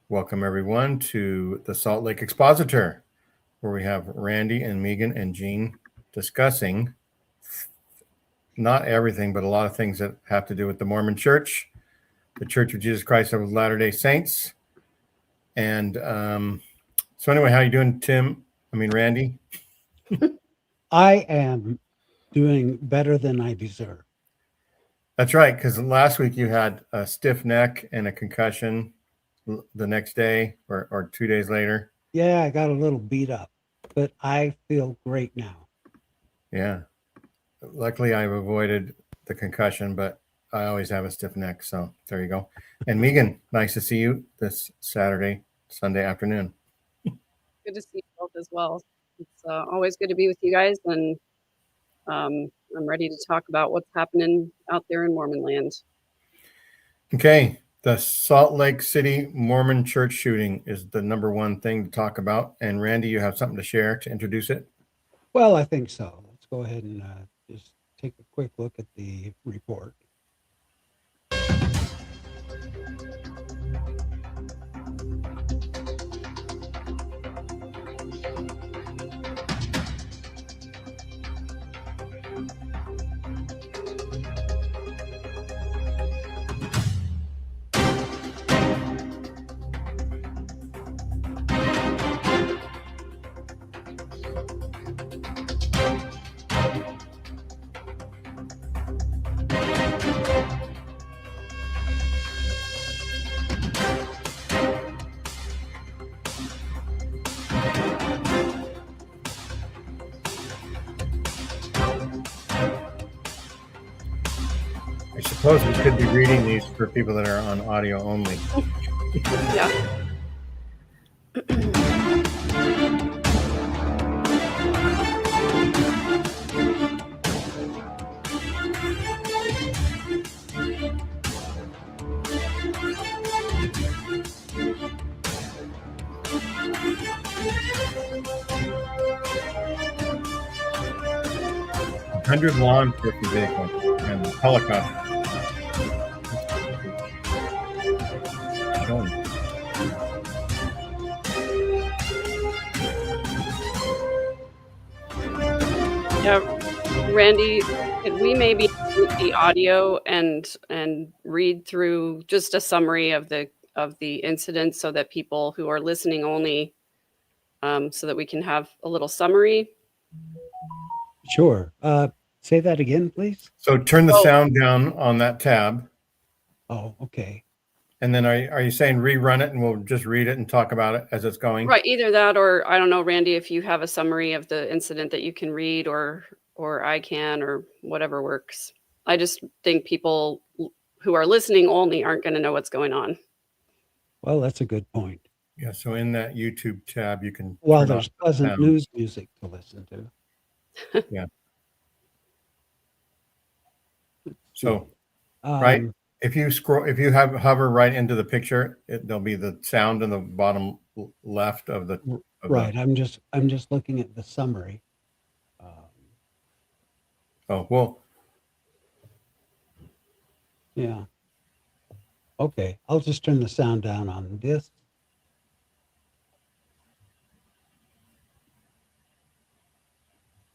Welcome, everyone, to the Salt Lake Expositor, where we have Randy and Megan and Jean discussing not everything, but a lot of things that have to do with the Mormon Church, the Church of Jesus Christ of Latter-day Saints. And so anyway, how you doing, Randy? I am doing better than I deserve. That's right, because last week you had a stiff neck and a concussion the next day or 2 days later. Yeah, I got a little beat up, but I feel great now. Yeah. Luckily, I've avoided the concussion, but I always have a stiff neck. So there you go. And Megan, nice to see you this Sunday afternoon. Good to see you both as well. It's always good to be with you guys, and I'm ready to talk about what's happening out there in Mormon land. Okay, the Salt Lake City Mormon Church shooting is the number one thing to talk about. And Randy, you have something to share to introduce it? Well, I think so. Let's go ahead and just take a quick look at the report. I suppose we could be reading these for people that are on audio only. Yeah. 100 law enforcement vehicles and helicopters. Yeah, Randy, could we maybe mute the audio and read through just a summary of the incident so that people who are listening only, so that we can have a little summary? Sure. Say that again, please. So turn the sound down on that tab. Oh, okay. And then are you saying rerun it and we'll just read it and talk about it as it's going? Right, either that or I don't know, Randy, if you have a summary of the incident that you can read or I can or whatever works. I just think people who are listening only aren't going to know what's going on. Well, that's a good point. Yeah, so in that YouTube tab, you can. Well, there's pleasant news music to listen to. Yeah. So, right, if you hover right into the picture, there'll be the sound in the bottom left of the. Right. I'm just looking at the summary. Oh, well. Yeah. Okay, I'll just turn the sound down on this.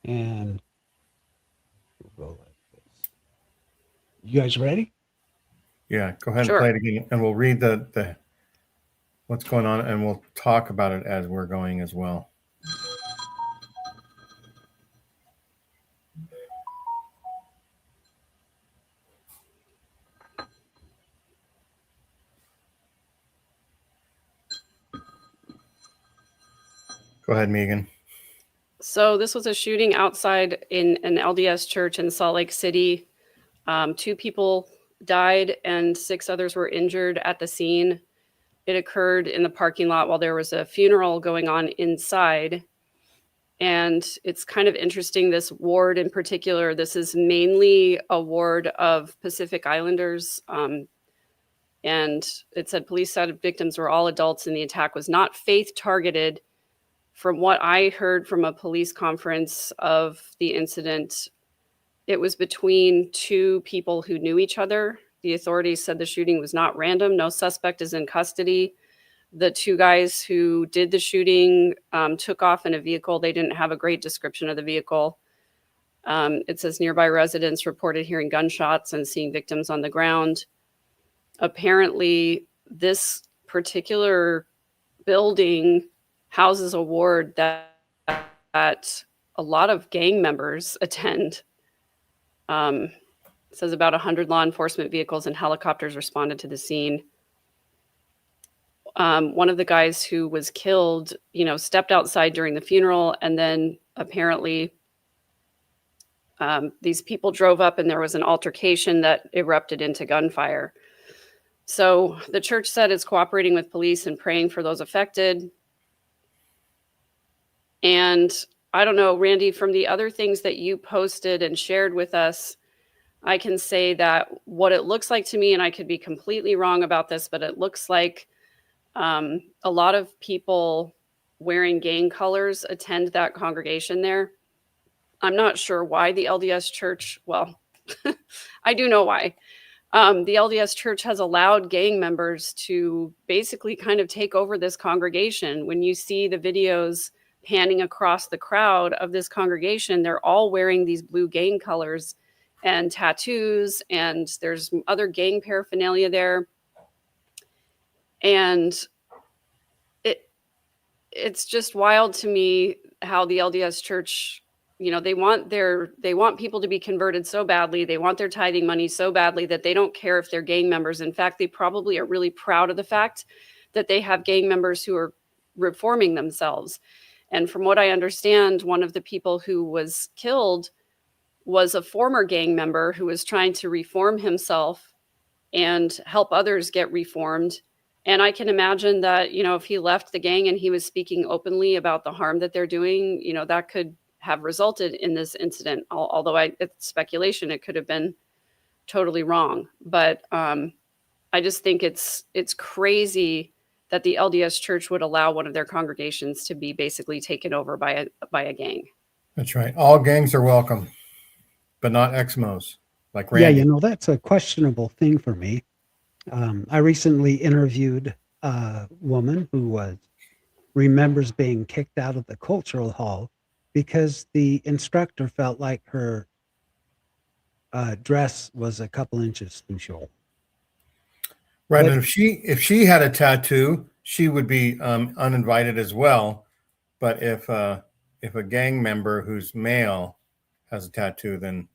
And we'll go like this. You guys ready? Yeah, go ahead and play it again, and we'll read the what's going on, and we'll talk about it as we're going as well. Go ahead, Megan. So this was a shooting outside in an LDS church in Salt Lake City. 2 people died and 6 others were injured at the scene. It occurred in the parking lot while there was a funeral going on inside. And it's kind of interesting, this ward in particular, this is mainly a ward of Pacific Islanders. And it said police said victims were all adults and the attack was not faith targeted. From what I heard from a police conference of the incident, it was between 2 people who knew each other. The authorities said the shooting was not random. No suspect is in custody. The two guys who did the shooting took off in a vehicle. They didn't have a great description of the vehicle. It says nearby residents reported hearing gunshots and seeing victims on the ground. Apparently, this particular building houses a ward that a lot of gang members attend. It says about 100 law enforcement vehicles and helicopters responded to the scene. One of the guys who was killed, stepped outside during the funeral, and then apparently these people drove up and there was an altercation that erupted into gunfire. So the church said it's cooperating with police and praying for those affected. And I don't know, Randy, from the other things that you posted and shared with us, I can say that what it looks like to me, and I could be completely wrong about this, but it looks like a lot of people wearing gang colors attend that congregation there. I'm not sure why the LDS church, well, I do know why. The LDS church has allowed gang members to basically kind of take over this congregation. When you see the videos panning across the crowd of this congregation, they're all wearing these blue gang colors and tattoos, and there's other gang paraphernalia there. And it's just wild to me how the LDS church, they want people to be converted so badly. They want their tithing money so badly that they don't care if they're gang members. In fact, they probably are really proud of the fact that they have gang members who are reforming themselves. And from what I understand, one of the people who was killed was a former gang member who was trying to reform himself and help others get reformed. And I can imagine that, if he left the gang and he was speaking openly about the harm that they're doing, that could have resulted in this incident. Although it's speculation, it could have been totally wrong. But I just think it's crazy that the LDS church would allow one of their congregations to be basically taken over by a gang. That's right. All gangs are welcome, but not Exmos, like Randy. Yeah, that's a questionable thing for me. I recently interviewed a woman who remembers being kicked out of the cultural hall because the instructor felt like her dress was a couple inches too short. Right, But- and if she had a tattoo, she would be uninvited as well. But if a gang member who's male has a tattoo, then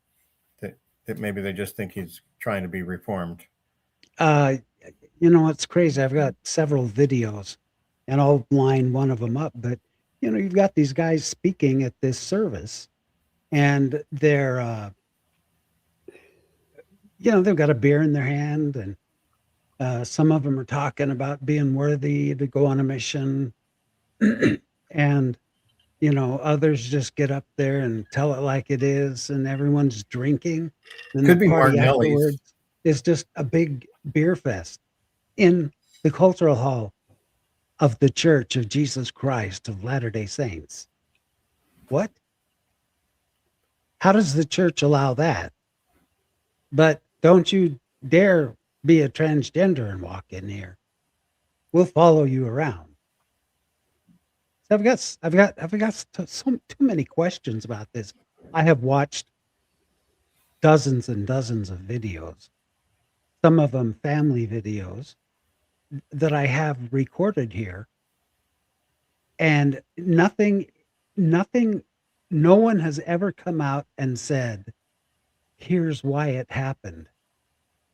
that maybe they just think he's trying to be reformed. It's crazy. I've got several videos, and I'll line one of them up. But you've got these guys speaking at this service, and they're they've got a beer in their hand, and some of them are talking about being worthy to go on a mission. And others just get up there and tell it like it is, and everyone's drinking. And Could the be party Martinelli's. afterwards is just a big beer fest in the cultural hall of the Church of Jesus Christ of Latter-day Saints. What? How does the church allow that? But don't you dare be a transgender and walk in here. We'll follow you around. So I've got too many questions about this. I have watched dozens and dozens of videos, some of them family videos that I have recorded here, and no one has ever come out and said, here's why it happened.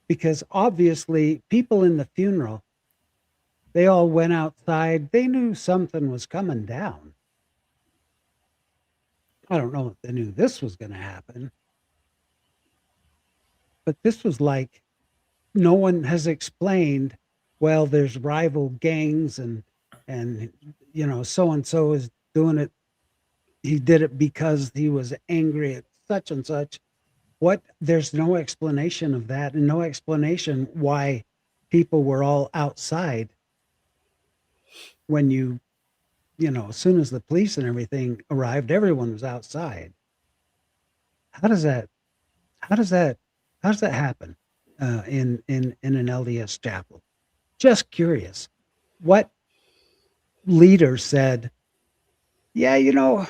Because obviously people in the funeral, they all went outside. They knew something was coming down. I don't know if they knew this was going to happen. But this was like, no one has explained, well, there's rival gangs and so-and-so is doing it. He did it because he was angry at such and such. There's no explanation of that, and no explanation why people were all outside when as soon as the police and everything arrived, everyone was outside. How does that happen in an LDS chapel? Just curious. What leader said, yeah, you know,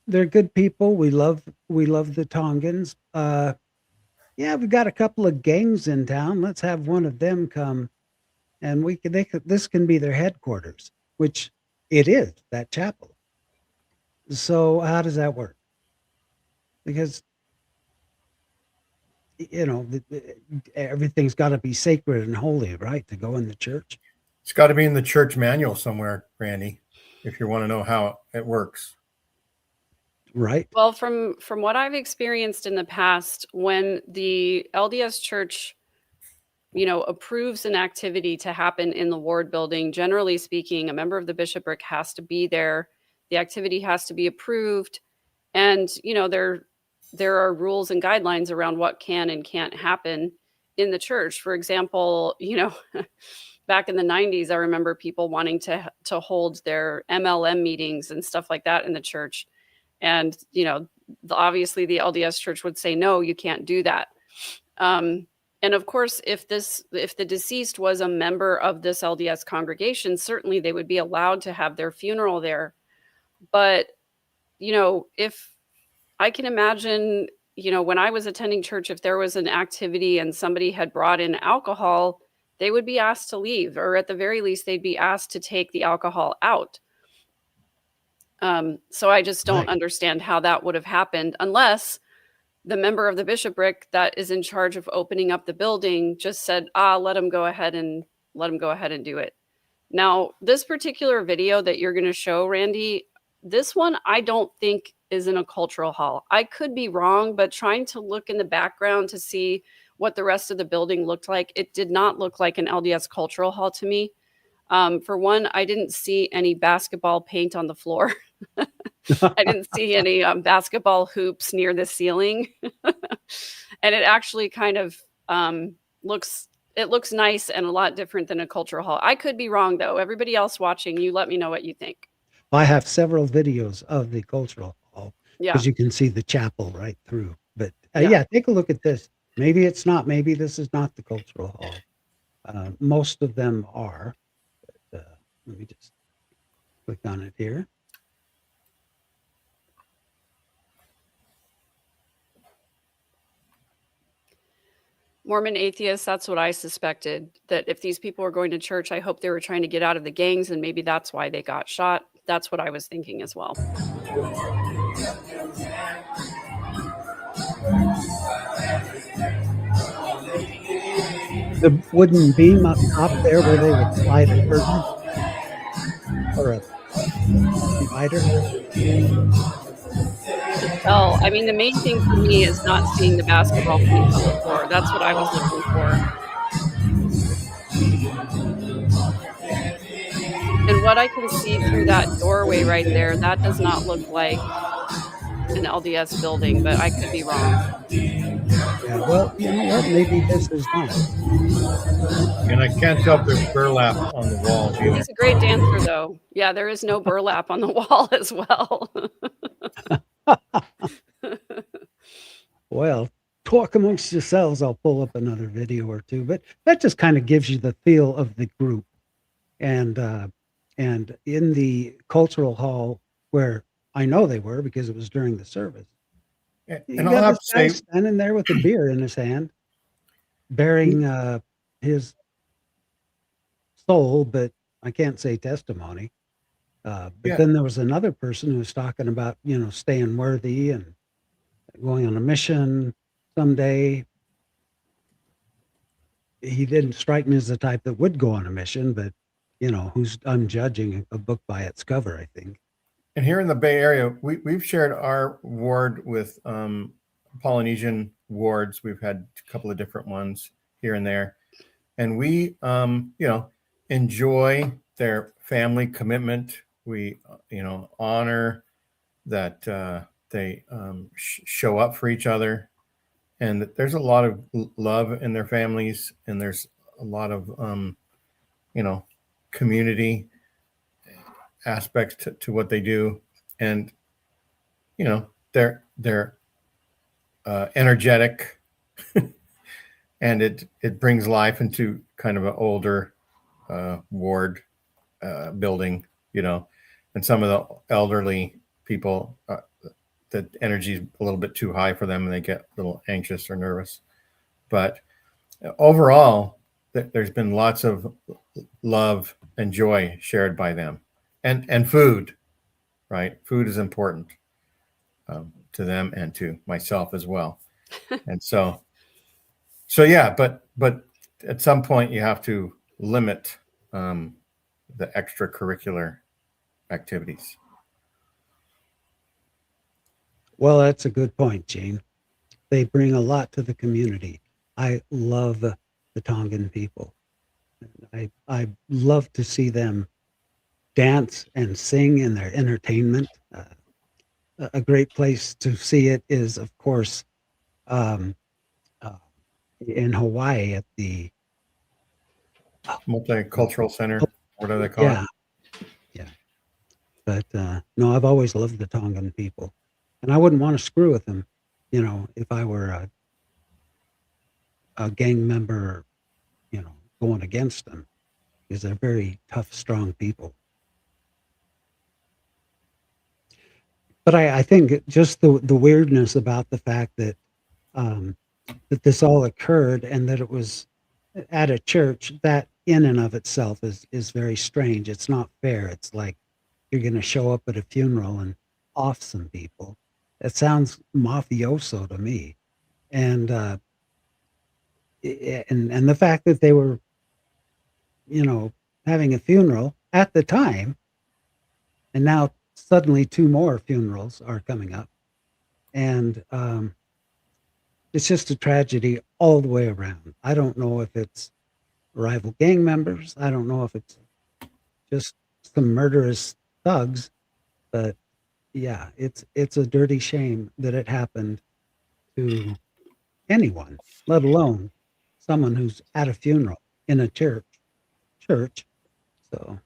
they're good people. We love the Tongans. Yeah, we've got a couple of gangs in town. Let's have one of them come, and this can be their headquarters, which it is, that chapel. So how does that work? Because you know, everything's got to be sacred and holy, right, to go in the church. It's got to be in the church manual somewhere, Randy, if you want to know how it works. Right. Well, from what I've experienced in the past, when the LDS church, approves an activity to happen in the ward building, generally speaking, a member of the bishopric has to be there. The activity has to be approved. And, there are rules and guidelines around what can and can't happen in the church. For example, back in the 90s, I remember people wanting to hold their MLM meetings and stuff like that in the church. And, obviously the LDS church would say, no, you can't do that. And of course, if the deceased was a member of this LDS congregation, certainly they would be allowed to have their funeral there. But, if I can imagine, when I was attending church, if there was an activity and somebody had brought in alcohol, they would be asked to leave, or at the very least, they'd be asked to take the alcohol out. So I just don't understand how that would have happened unless the member of the bishopric that is in charge of opening up the building just said, let them go ahead and do it. Now, this particular video that you're going to show, Randy, this one I don't think is in a cultural hall. I could be wrong, but trying to look in the background to see what the rest of the building looked like, it did not look like an LDS cultural hall to me. For one, I didn't see any basketball paint on the floor. I didn't see any basketball hoops near the ceiling. And it actually kind of looks nice and a lot different than a cultural hall. I could be wrong, though. Everybody else watching, you let me know what you think. I have several videos of the cultural hall Yeah. because you can see the chapel right through. But yeah, take a look at this. Maybe it's not. Maybe this is not the cultural hall. Most of them are. But, let me just click on it here. Mormon atheists, that's what I suspected, that if these people were going to church, I hope they were trying to get out of the gangs, and maybe that's why they got shot. That's what I was thinking as well. The wooden beam up top there where they would slide a curtain or a divider. Well, I mean, the main thing for me is not seeing the basketball paint on the floor. That's what I was looking for. And what I can see through that doorway right there, that does not look like an LDS building, but I could be wrong. Yeah, well, you know what? Maybe this is not. And I can't tell if there's burlap on the walls either. He's a great dancer, though. Yeah, there is no burlap on the wall as well. Well, talk amongst yourselves. I'll pull up another video or two, but that just kind of gives you the feel of the group. And in the cultural hall where I know they were because it was during the service. And You I'll got have to this guy say, standing there with a beer in his hand, bearing his soul, but I can't say testimony. But then there was another person who was talking about, staying worthy and going on a mission someday. He didn't strike me as the type that would go on a mission, but I'm judging a book by its cover, I think. and here in the Bay Area, we've shared our ward with Polynesian wards. We've had a couple of different ones here and there. And we, enjoy their family commitment. We, honor that they show up for each other. And there's a lot of love in their families. And there's a lot of, community aspects to what they do. And, they're energetic. And it brings life into kind of an older ward building, and some of the elderly people, the energy is a little bit too high for them and they get a little anxious or nervous. But overall, there's been lots of love and joy shared by them, and food, right? Food is important to them and to myself as well. And so yeah, but at some point you have to limit the extracurricular activities. Well, that's a good point, Gene. They bring a lot to the community. I love the Tongan people. I love to see them dance and sing in their entertainment. A great place to see it is, of course, um, uh, in Hawaii at the Multicultural center, what do they call yeah, it? yeah. But no, I've always loved the Tongan people, and I wouldn't want to screw with them, if I were a gang member, going against them, because they're very tough, strong people. But I think just the weirdness about the fact that that this all occurred and that it was at a church, that in and of itself is very strange. It's not fair. It's like you're going to show up at a funeral and off some people. It sounds mafioso to me. And and the fact that they were, having a funeral at the time, and now suddenly 2 more funerals are coming up, and it's just a tragedy all the way around. I don't know if it's rival gang members. I don't know if it's just some murderous thugs, but yeah, it's a dirty shame that it happened to anyone, let alone someone who's at a funeral in a church. So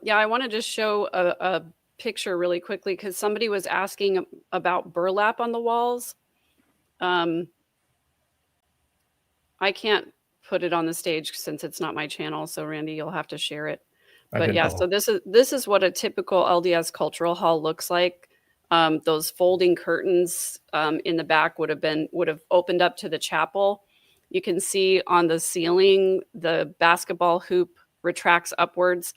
Yeah, I want to just show a picture really quickly because somebody was asking about burlap on the walls. I can't put it on the stage since it's not my channel, so Randy, you'll have to share it. But yeah, so this is what a typical LDS cultural hall looks like. Those folding curtains in the back would have opened up to the chapel. You can see on the ceiling the basketball hoop retracts upwards,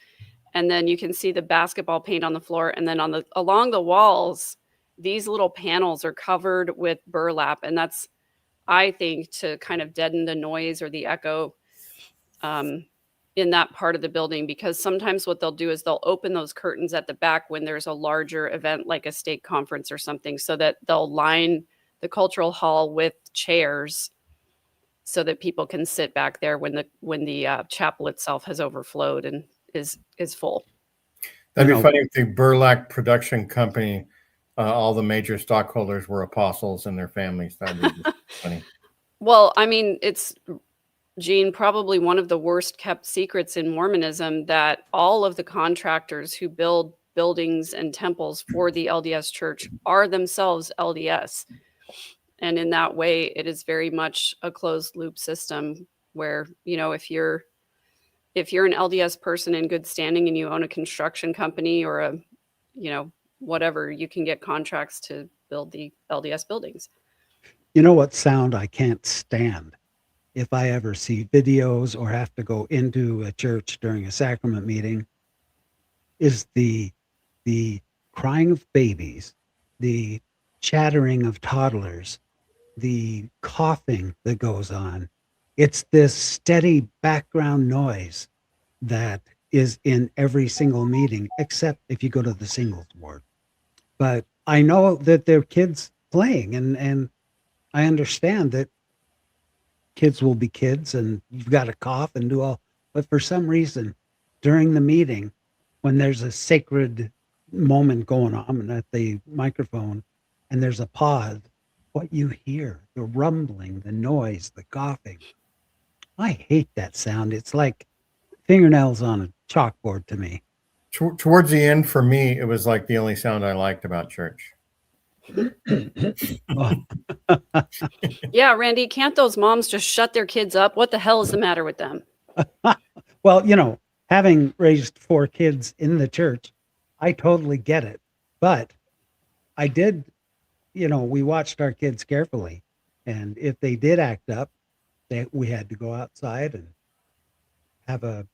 and then you can see the basketball paint on the floor, and then along the walls, these little panels are covered with burlap, and that's, I think, to kind of deaden the noise or the echo in that part of the building, because sometimes what they'll do is they'll open those curtains at the back when there's a larger event like a stake conference or something, so that they'll line the cultural hall with chairs so that people can sit back there when the chapel itself has overflowed and is full. That'd be funny if the Burlap production company, all the major stockholders were apostles and their families. That'd be just funny. Well, I mean, it's, Gene, probably one of the worst kept secrets in Mormonism that all of the contractors who build buildings and temples for the LDS church are themselves LDS. And in that way, it is very much a closed loop system where, if you're an LDS person in good standing and you own a construction company or a, whatever, you can get contracts to build the LDS buildings. You know what sound I can't stand? If I ever see videos or have to go into a church during a sacrament meeting, is the crying of babies, the chattering of toddlers, the coughing that goes on. It's this steady background noise that is in every single meeting, except if you go to the singles ward. But I know that there are kids playing, and I understand that kids will be kids and you've got to cough and do all, but for some reason during the meeting, when there's a sacred moment going on at the microphone and there's a pause, what you hear, the rumbling, the noise, the coughing, I hate that sound. It's like fingernails on a chalkboard to me. Towards the end, for me, it was like the only sound I liked about church. Yeah, Randy, can't those moms just shut their kids up? What the hell is the matter with them? Well, having raised 4 kids in the church, I totally get it. But I did, we watched our kids carefully. And if they did act up, we had to go outside and have a.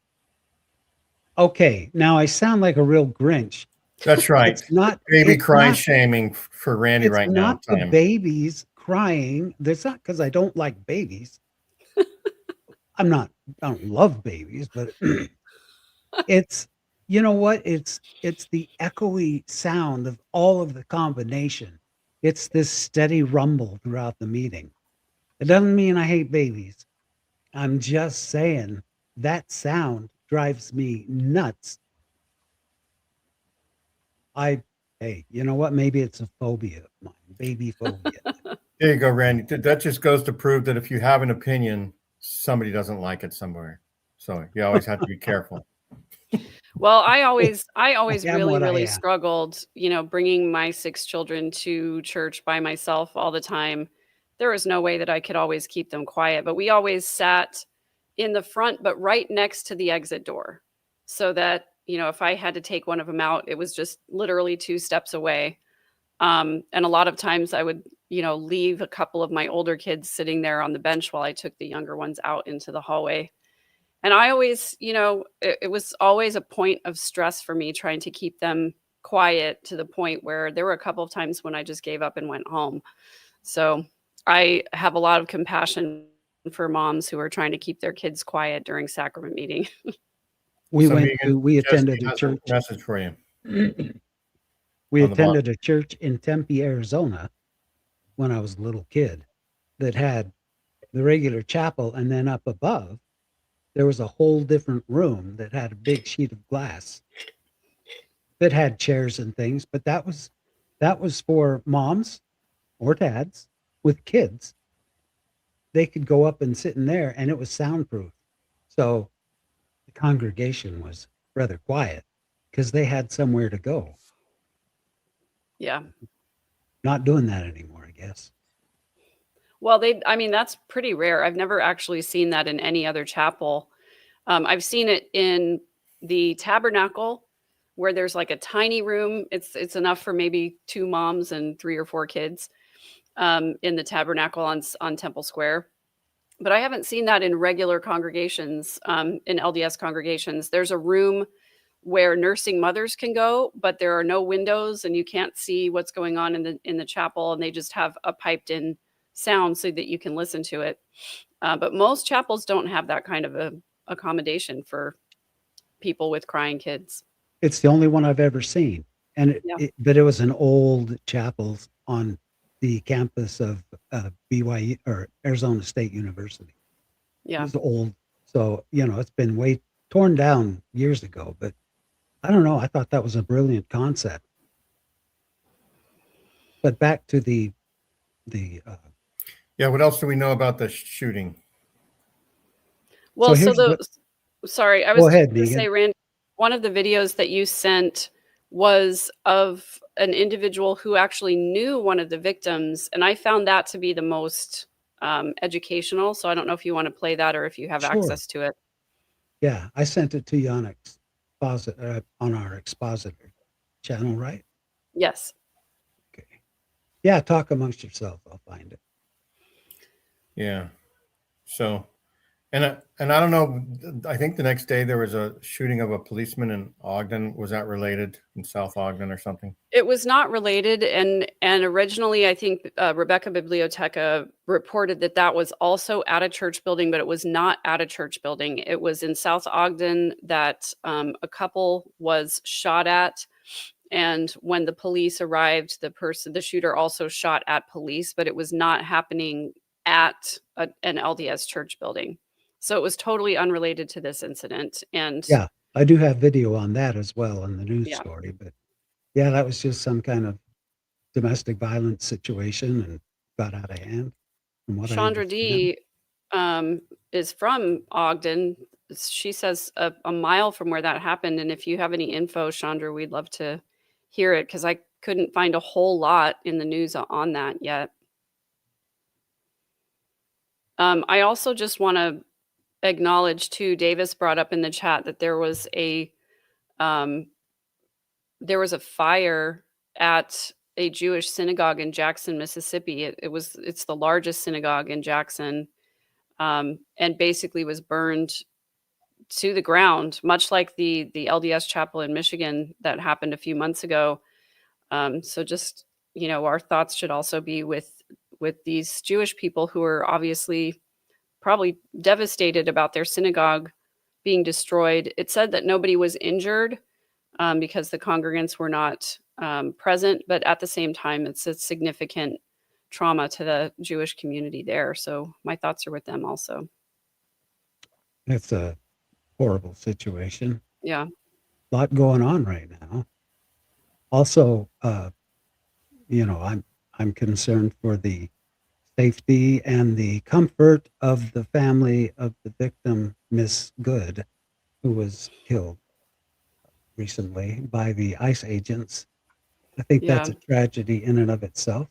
Okay, now I sound like a real Grinch. That's right. It's not Baby it's cry not, shaming for Randy it's right now. not the babies crying. That's not because I don't like babies. I don't love babies, but it's, you know what? It's the echoey sound of all of the combination. It's this steady rumble throughout the meeting. It doesn't mean I hate babies. I'm just saying that sound drives me nuts. Hey, you know what? Maybe it's a phobia of mine, baby phobia. There you go, Randy. That just goes to prove that if you have an opinion, somebody doesn't like it somewhere. So you always have to be careful. Well, I always really am. struggled, bringing my 6 children to church by myself all the time. There was no way that I could always keep them quiet, but we always sat in the front, but right next to the exit door, so that, if I had to take one of them out, it was just literally 2 steps away. And a lot of times I would, leave a couple of my older kids sitting there on the bench while I took the younger ones out into the hallway. And I always, it was always a point of stress for me trying to keep them quiet, to the point where there were a couple of times when I just gave up and went home. So I have a lot of compassion for moms who are trying to keep their kids quiet during sacrament meeting. We Jesse attended a has church. message for you. We On the bottom. attended a church in Tempe, Arizona, when I was a little kid, that had the regular chapel, and then up above there was a whole different room that had a big sheet of glass that had chairs and things, but that was for moms or dads with kids. They could go up and sit in there, and it was soundproof. So the congregation was rather quiet because they had somewhere to go. Yeah. Not doing that anymore, I guess. Well, that's pretty rare. I've never actually seen that in any other chapel. I've seen it in the tabernacle, where there's like a tiny room. It's enough for maybe 2 moms and 3 or 4 kids, in the tabernacle on Temple Square. But I haven't seen that in regular congregations, in LDS congregations. There's a room where nursing mothers can go, but there are no windows and you can't see what's going on in the chapel, and they just have a piped in sound so that you can listen to it. But most chapels don't have that kind of a accommodation for people with crying kids. It's the only one I've ever seen. And but it was an old chapel on the campus of BYU, or Arizona State University. Yeah. It was old. So, it's been torn down years ago, but I don't know. I thought that was a brilliant concept. But back to the what else do we know about the shooting? Well, sorry, I was going to say, Randy, one of the videos that you sent was of an individual who actually knew one of the victims, and I found that to be the most educational. So I don't know if you want to play that or if you have access to it. Yeah, I sent it to you on our Expositor channel, right? Yes. Okay. Yeah, talk amongst yourselves. I'll find it. Yeah. So, and I don't know. I think the next day there was a shooting of a policeman in Ogden. Was that related, in South Ogden or something? It was not related, and originally I think Rebecca Biblioteca reported that was also at a church building, but it was not at a church building. It was in South Ogden that a couple was shot at, and when the police arrived, the shooter also shot at police, but it was not happening at an LDS church building. So it was totally unrelated to this incident. And yeah, I do have video on that as well in the news story, but yeah, that was just some kind of domestic violence situation and got out of hand. Chandra D is from Ogden. She says a mile from where that happened. And if you have any info, Chandra, we'd love to hear it, because I couldn't find a whole lot in the news on that yet. I also just want to acknowledge too, Davis brought up in the chat that there was a fire at a Jewish synagogue in Jackson, Mississippi. It's the largest synagogue in Jackson, and basically was burned to the ground, much like the LDS chapel in Michigan that happened a few months ago. So just, our thoughts should also be with these Jewish people who are obviously probably devastated about their synagogue being destroyed. It said that nobody was injured because the congregants were not present, but at the same time, it's a significant trauma to the Jewish community there. So my thoughts are with them also. It's a horrible situation. Yeah. A lot going on right now. Also, I'm concerned for the safety and the comfort of the family of the victim, Miss Good, who was killed recently by the ICE agents. I think that's a tragedy in and of itself.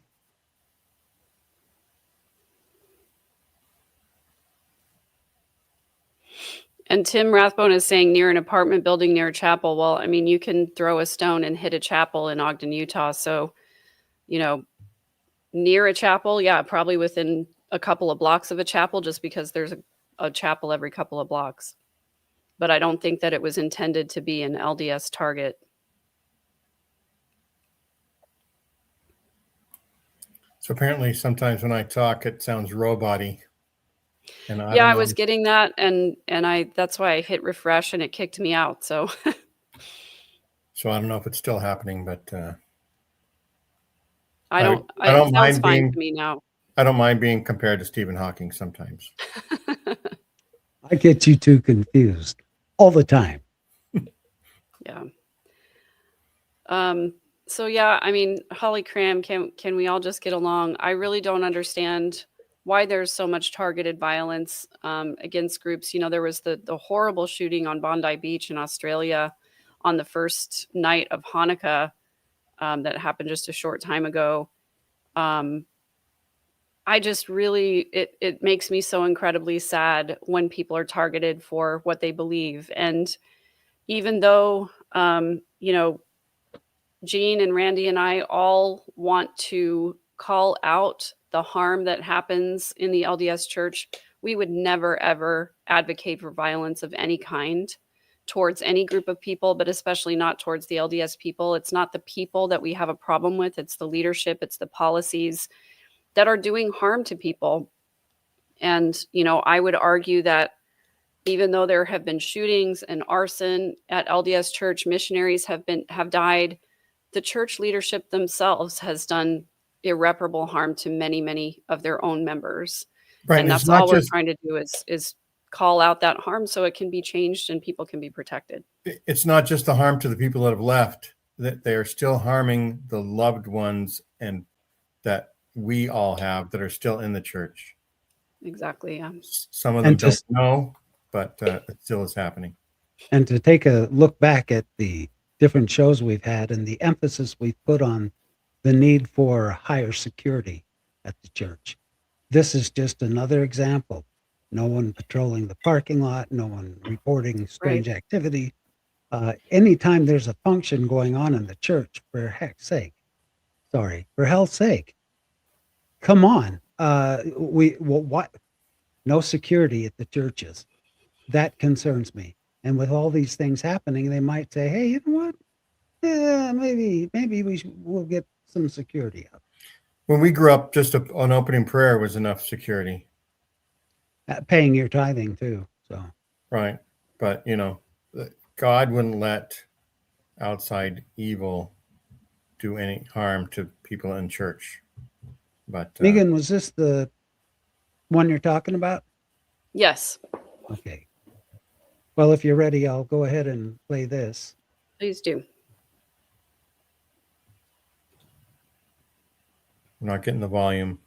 And Tim Rathbone is saying near an apartment building near a chapel. Well, I mean, you can throw a stone and hit a chapel in Ogden, Utah. So, near a chapel, yeah, probably within a couple of blocks of a chapel, just because there's a chapel every couple of blocks. But I don't think that it was intended to be an LDS target. So apparently sometimes when I talk, it sounds robot-y. And I was getting that, and that's why I hit refresh and it kicked me out. So so I don't know if it's still happening, but I don't it sounds fine to me now. I don't mind being compared to Stephen Hawking sometimes. I get you two confused all the time. Yeah. So yeah, I mean, Holly Cram, can we all just get along? I really don't understand why there's so much targeted violence against groups. There was the horrible shooting on Bondi Beach in Australia on the first night of Hanukkah that happened just a short time ago. I just really, it makes me so incredibly sad when people are targeted for what they believe. And even though, Jean and Randy and I all want to call out the harm that happens in the LDS church, we would never, ever advocate for violence of any kind towards any group of people, but especially not towards the LDS people. It's not the people that we have a problem with. It's the leadership. It's the policies that are doing harm to people. And, I would argue that even though there have been shootings and arson at LDS church, missionaries have died, the church leadership themselves has done irreparable harm to many, many of their own members. Right. And that's all we're trying to do is call out that harm so it can be changed and people can be protected. It's not just the harm to the people that have left, that they are still harming the loved ones and that we all have that are still in the church. Exactly. Yeah. Some of them don't know, but it still is happening. And to take a look back at the different shows we've had and the emphasis we've put on the need for higher security at the church. This is just another example. No one patrolling the parking lot, no one reporting strange activity. Anytime there's a function going on in the church, for hell's sake, come on. What? No security at the churches. That concerns me. And with all these things happening, they might say, "Hey, you know what? Yeah, maybe we'll get some security up." When we grew up, just an opening prayer was enough security. Paying your tithing too. So right, but God wouldn't let outside evil do any harm to people in church. But Megan, was this the one you're talking about? Yes. Okay. Well, if you're ready, I'll go ahead and play this. Please do. I'm not getting the volume.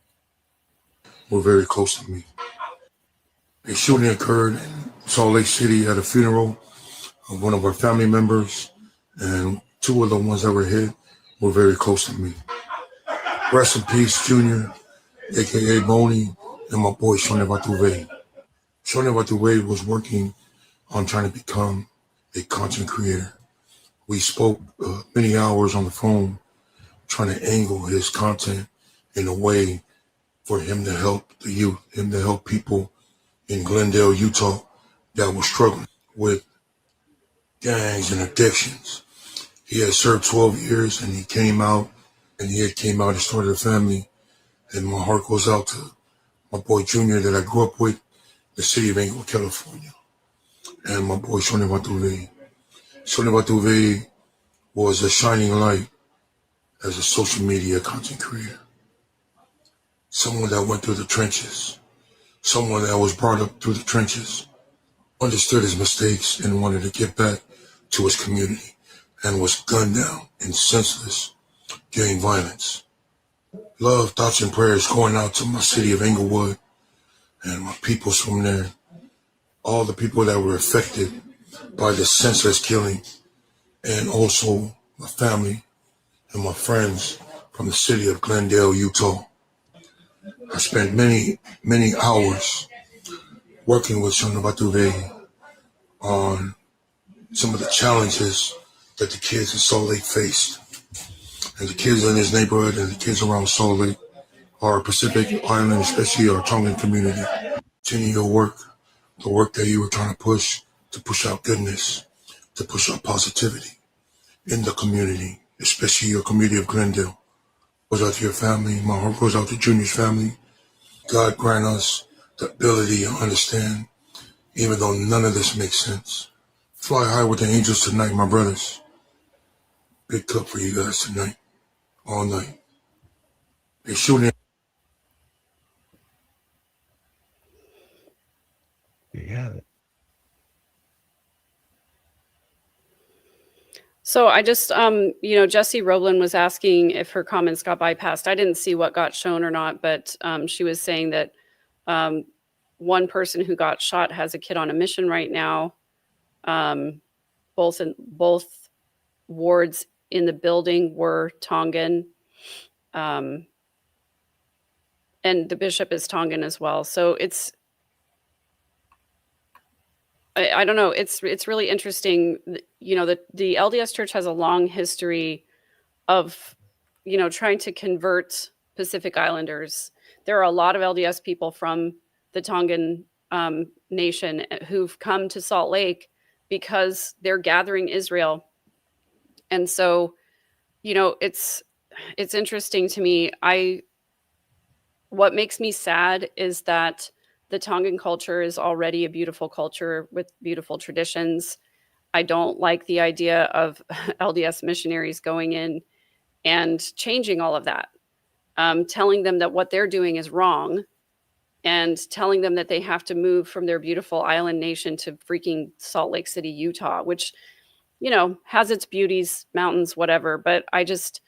Were very close to me. A shooting occurred in Salt Lake City at a funeral of one of our family members, and two of the ones that were hit were very close to me. Rest in peace, Junior, aka Boney, and my boy Shone Batuve. Shorty Wade was working on trying to become a content creator. We spoke many hours on the phone trying to angle his content in a way for him to help the youth, him to help people in Glendale, Utah that were struggling with gangs and addictions. He had served 12 years and he came out and started a family. And my heart goes out to my boy Junior that I grew up with, the city of Inglewood, California. And my boy Shoni Watuve. Shoni Watuve was a shining light as a social media content creator. Someone that went through the trenches. Someone that was brought up through the trenches. Understood his mistakes and wanted to get back to his community and was gunned down in senseless gang violence. Love, thoughts, and prayers going out to my city of Inglewood and my peoples from there. All the people that were affected by the senseless killing, and also my family and my friends from the city of Glendale, Utah. I spent many, many hours working with Shona Batuve on some of the challenges that the kids in Salt Lake faced. And the kids in his neighborhood and the kids around Salt Lake, our Pacific Island, especially our Tongan community. Continue your work, the work that you were trying to push out goodness, to push out positivity in the community, especially your community of Glendale. Goes out to your family. My heart goes out to Junior's family. God grant us the ability to understand, even though none of this makes sense. Fly high with the angels tonight, my brothers. Big cup for you guys tonight, all night. They shooting. There you have it. So I just, Jessie Roblin was asking if her comments got bypassed. I didn't see what got shown or not, but she was saying that one person who got shot has a kid on a mission right now. Both wards in the building were Tongan, and the bishop is Tongan as well. So I don't know. It's really interesting. The LDS Church has a long history of, trying to convert Pacific Islanders. There are a lot of LDS people from the Tongan nation who've come to Salt Lake because they're gathering Israel. And so, it's interesting to me. What makes me sad is that the Tongan culture is already a beautiful culture with beautiful traditions. I don't like the idea of LDS missionaries going in and changing all of that, telling them that what they're doing is wrong and telling them that they have to move from their beautiful island nation to freaking Salt Lake City, Utah, which, has its beauties, mountains, whatever. But I just,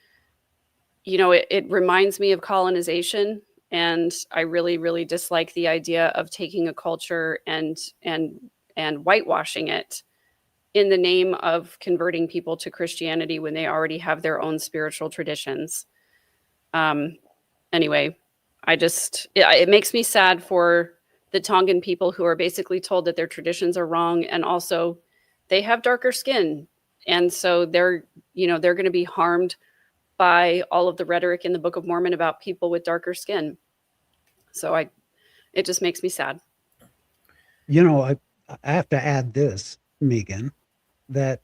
it reminds me of colonization. And I really, really dislike the idea of taking a culture and whitewashing it in the name of converting people to Christianity when they already have their own spiritual traditions. Anyway, it makes me sad for the Tongan people who are basically told that their traditions are wrong, and also they have darker skin, and so they're going to be harmed by all of the rhetoric in the Book of Mormon about people with darker skin. So it just makes me sad. I have to add this, Megan, that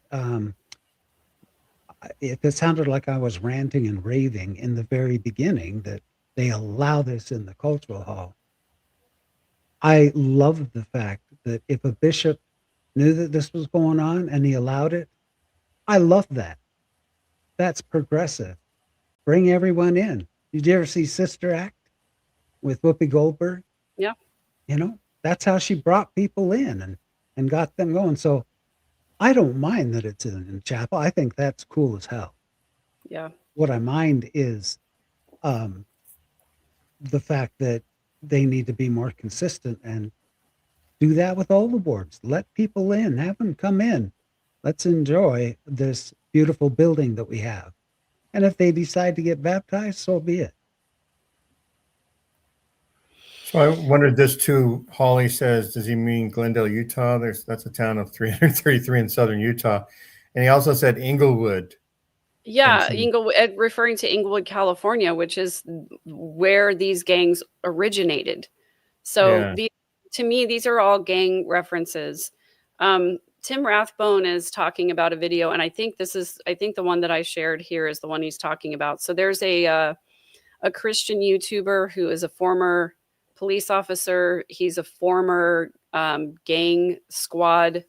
if it sounded like I was ranting and raving in the very beginning that they allow this in the cultural hall, I love the fact that if a bishop knew that this was going on and he allowed it, I love that. That's progressive. Bring everyone in. Did you ever see Sister Act with Whoopi Goldberg? Yeah. That's how she brought people in and got them going. So I don't mind that it's in chapel. I think that's cool as hell. Yeah. What I mind is the fact that they need to be more consistent and do that with all the boards. Let people in, have them come in. Let's enjoy this beautiful building that we have. And if they decide to get baptized, so be it. So I wondered this too. Holly says, does he mean Glendale, Utah? That's a town of 333 in southern Utah. And he also said Inglewood. Yeah, And referring to Inglewood, California, which is where these gangs originated. So yeah, to me, these are all gang references. Tim Rathbone is talking about a video, and I think the one that I shared here is the one he's talking about. So there's a Christian YouTuber who is a former police officer. He's a former gang squad.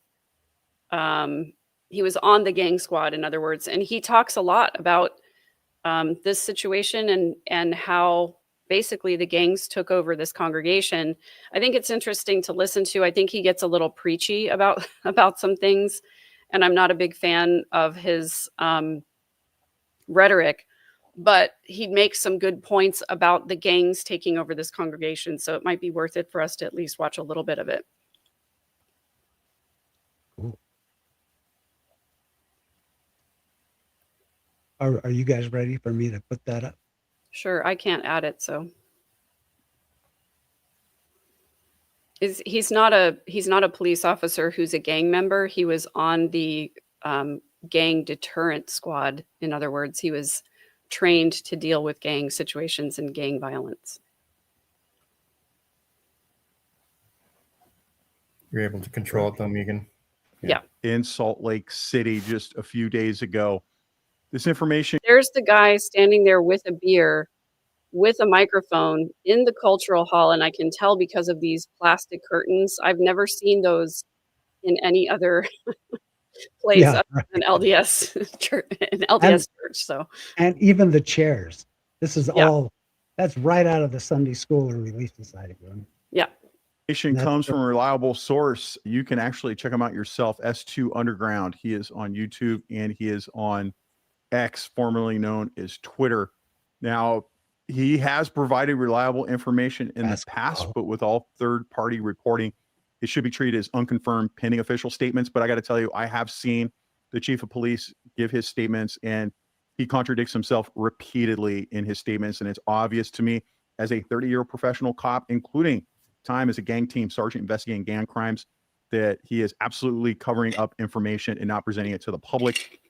He was on the gang squad, in other words, and he talks a lot about this situation and how basically the gangs took over this congregation. I think it's interesting to listen to. I think he gets a little preachy about about some things, and I'm not a big fan of his rhetoric, but he makes some good points about the gangs taking over this congregation. So it might be worth it for us to at least watch a little bit of it. Cool. Are you guys ready for me to put that up? Sure, I can't add it, so he's not a police officer who's a gang member. He was on the gang deterrent squad. In other words, he was trained to deal with gang situations and gang violence. you're able to control it though, Megan. Yeah. In Salt Lake City just a few days ago. This information. There's the guy standing there with a beer, with a microphone in the cultural hall, and I can tell because of these plastic curtains. I've never seen those in any other place Yeah, other right. than LDS church, an LDS church. So, And even the chairs. This is Yeah. all, that's right out of the Sunday School or Relief Society room. yeah. Information That's comes the- from a reliable source. You can actually check him out yourself. S2 Underground. He is on YouTube and he is on X, formerly known as Twitter. Now, he has provided reliable information in the past, but with all third-party reporting, it should be treated as unconfirmed pending official statements. But I got to tell you, I have seen the chief of police give his statements, and he contradicts himself repeatedly in his statements. And it's obvious to me as a 30-year professional cop, including time as a gang team sergeant investigating gang crimes, that he is absolutely covering up information and not presenting it to the public.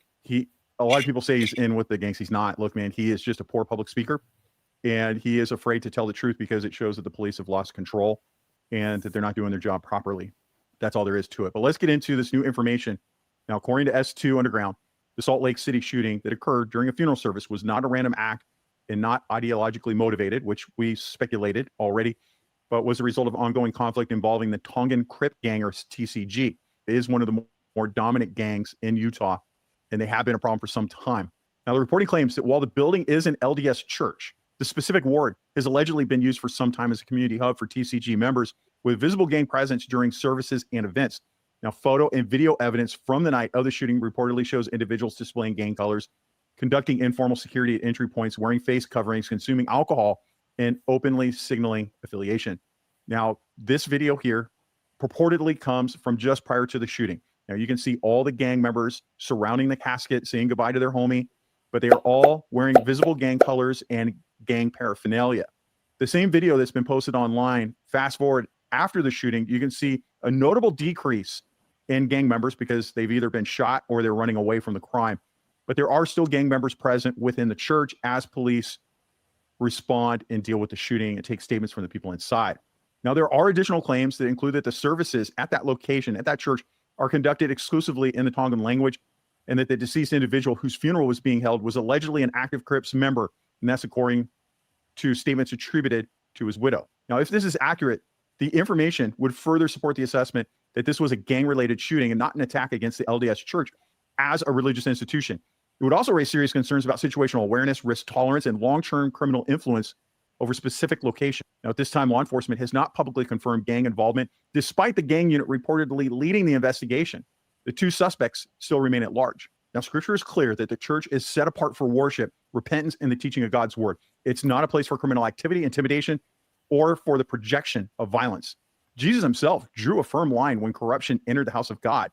A lot of people say he's in with the gangs. He's not. Look, man, he is just a poor public speaker, and he is afraid to tell the truth because it shows that the police have lost control and that they're not doing their job properly. That's all there is to it. But let's get into this new information. Now, according to S2 Underground, the Salt Lake City shooting that occurred during a funeral service was not a random act and not ideologically motivated, which we speculated already, but was a result of ongoing conflict involving the Tongan Crip gangers, TCG. It is one of the more dominant gangs in Utah, and they have been a problem for some time. Now, the reporting claims that while the building is an LDS church, the specific ward has allegedly been used for some time as a community hub for TCG members with visible gang presence during services and events. Now, photo and video evidence from the night of the shooting reportedly shows individuals displaying gang colors, conducting informal security at entry points, wearing face coverings, consuming alcohol, and openly signaling affiliation. Now, this video here purportedly comes from just prior to the shooting. Now, you can see all the gang members surrounding the casket, saying goodbye to their homie, but they are all wearing visible gang colors and gang paraphernalia. The same video that's been posted online, fast forward after the shooting, you can see a notable decrease in gang members because they've either been shot or they're running away from the crime. But there are still gang members present within the church as police respond and deal with the shooting and take statements from the people inside. Now, there are additional claims that include that the services at that location, at that church, are conducted exclusively in the Tongan language, and that the deceased individual whose funeral was being held was allegedly an active Crips member, and that's according to statements attributed to his widow. Now, if this is accurate, the information would further support the assessment that this was a gang-related shooting and not an attack against the LDS Church as a religious institution. It would also raise serious concerns about situational awareness, risk tolerance, and long-term criminal influence over specific location. Now, at this time, law enforcement has not publicly confirmed gang involvement, despite the gang unit reportedly leading the investigation. The two suspects still remain at large. Now, scripture is clear that the church is set apart for worship, repentance, and the teaching of God's word. It's not a place for criminal activity, intimidation, or for the projection of violence. Jesus himself drew a firm line when corruption entered the house of God.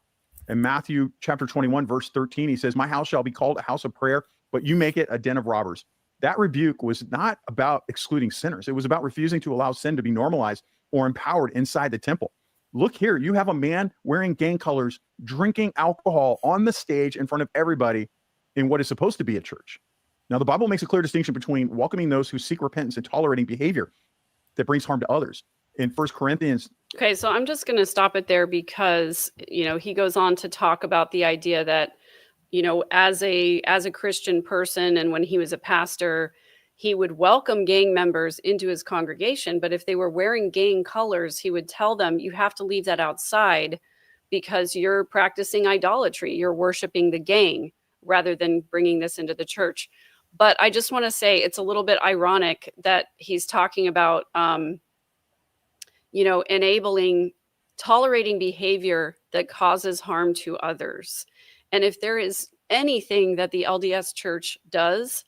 In Matthew chapter 21, verse 13, he says, "My house shall be called a house of prayer, but you make it a den of robbers." that rebuke was not about excluding sinners. It was about refusing to allow sin to be normalized or empowered inside the temple. Look here, you have a man wearing gang colors, drinking alcohol on the stage in front of everybody in what is supposed to be a church. Now, the Bible makes a clear distinction between welcoming those who seek repentance and tolerating behavior that brings harm to others. In 1 Corinthians. Okay, so I'm just going to stop it there because, he goes on to talk about the idea that, as a Christian person, and when he was a pastor, he would welcome gang members into his congregation. But if they were wearing gang colors, he would tell them, you have to leave that outside because you're practicing idolatry. You're worshiping the gang rather than bringing this into the church. But I just want to say it's a little bit ironic that he's talking about, tolerating behavior that causes harm to others. And if there is anything that the LDS Church does,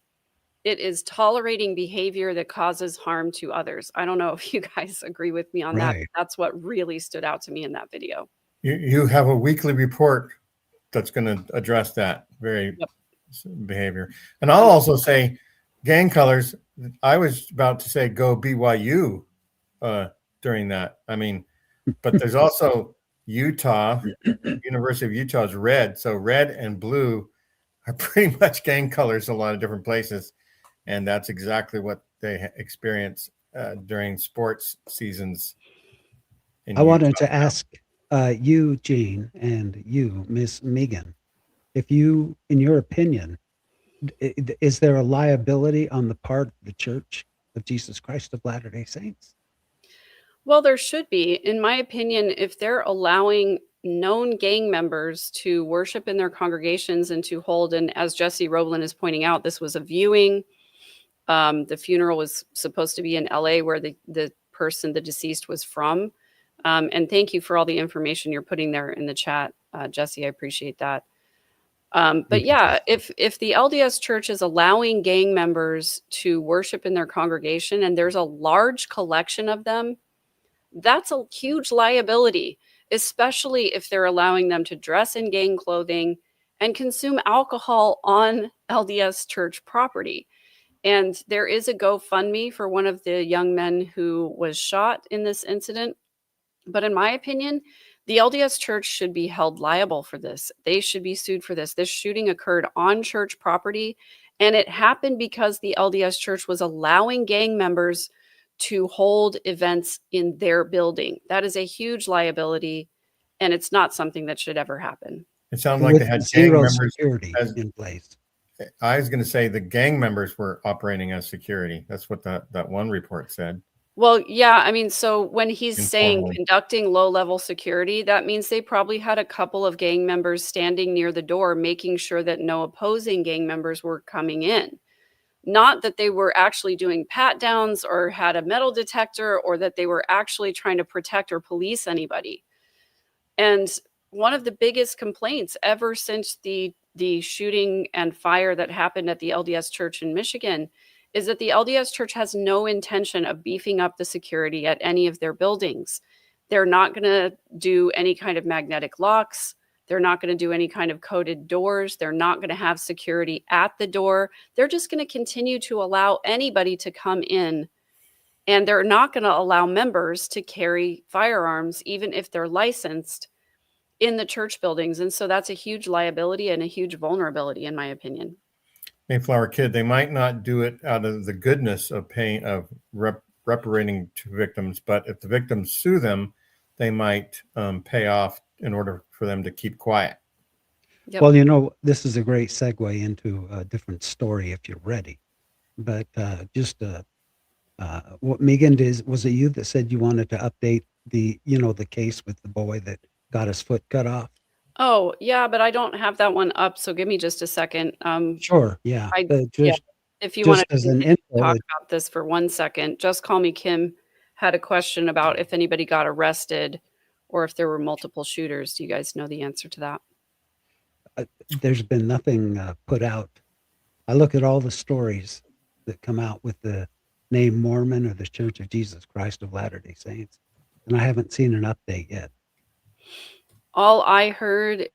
it is tolerating behavior that causes harm to others. I don't know if you guys agree with me on that. Right. That's what really stood out to me in that video. You have a weekly report that's going to address that very behavior. And I'll also say gang colors. I was about to say go BYU during that. I mean, but there's also Utah, University of Utah is red. So red and blue are pretty much gang colors in a lot of different places. And that's exactly what they experience during sports seasons. I wanted to ask you, Gene, and you, Miss Megan, if you, in your opinion, is there a liability on the part of the Church of Jesus Christ of Latter-day Saints? Well, there should be. In my opinion, if they're allowing known gang members to worship in their congregations and to hold, and as Jesse Roblin is pointing out, this was a viewing. The funeral was supposed to be in LA where the person, the deceased, was from. And thank you for all the information you're putting there in the chat, Jesse. I appreciate that. But yeah, if the LDS Church is allowing gang members to worship in their congregation and there's a large collection of them, that's a huge liability, especially if they're allowing them to dress in gang clothing and consume alcohol on LDS Church property. And there is a GoFundMe for one of the young men who was shot in this incident. But in my opinion, the LDS Church should be held liable for this. They should be sued for this. This shooting occurred on church property, and it happened because the LDS Church was allowing gang members to hold events in their building. That is a huge liability, and it's not something that should ever happen. It sounds like they had gang zero members security in place. I was going to say the gang members were operating as security. That's what that one report said. Well, yeah, I mean, so when he's saying Informally. conducting low-level security, that means they probably had a couple of gang members standing near the door, making sure that no opposing gang members were coming in. Not that they were actually doing pat downs or had a metal detector or that they were actually trying to protect or police anybody. And one of the biggest complaints ever since the shooting and fire that happened at the LDS Church in Michigan is that the LDS Church has no intention of beefing up the security at any of their buildings. They're not going to do any kind of magnetic locks. They're not going to do any kind of coded doors. They're not going to have security at the door. They're just going to continue to allow anybody to come in. And they're not going to allow members to carry firearms, even if they're licensed, in the church buildings. And so that's a huge liability and a huge vulnerability, in my opinion. Mayflower Kid, they might not do it out of the goodness of paying reparating to victims, but if the victims sue them, they might pay off in order for them to keep quiet. Yep. Well, this is a great segue into a different story if you're ready. But what Megan was it you that said you wanted to update the case with the boy that got his foot cut off? Oh, yeah, but I don't have that one up. So give me just a second. Sure. Yeah. If you want just to as an talk info, about this for 1 second, Just Call Me Kim had a question about if anybody got arrested or if there were multiple shooters. Do you guys know the answer to that? there's been nothing put out. I look at all the stories that come out with the name Mormon or the Church of Jesus Christ of Latter-day Saints, and I haven't seen an update yet. All I heard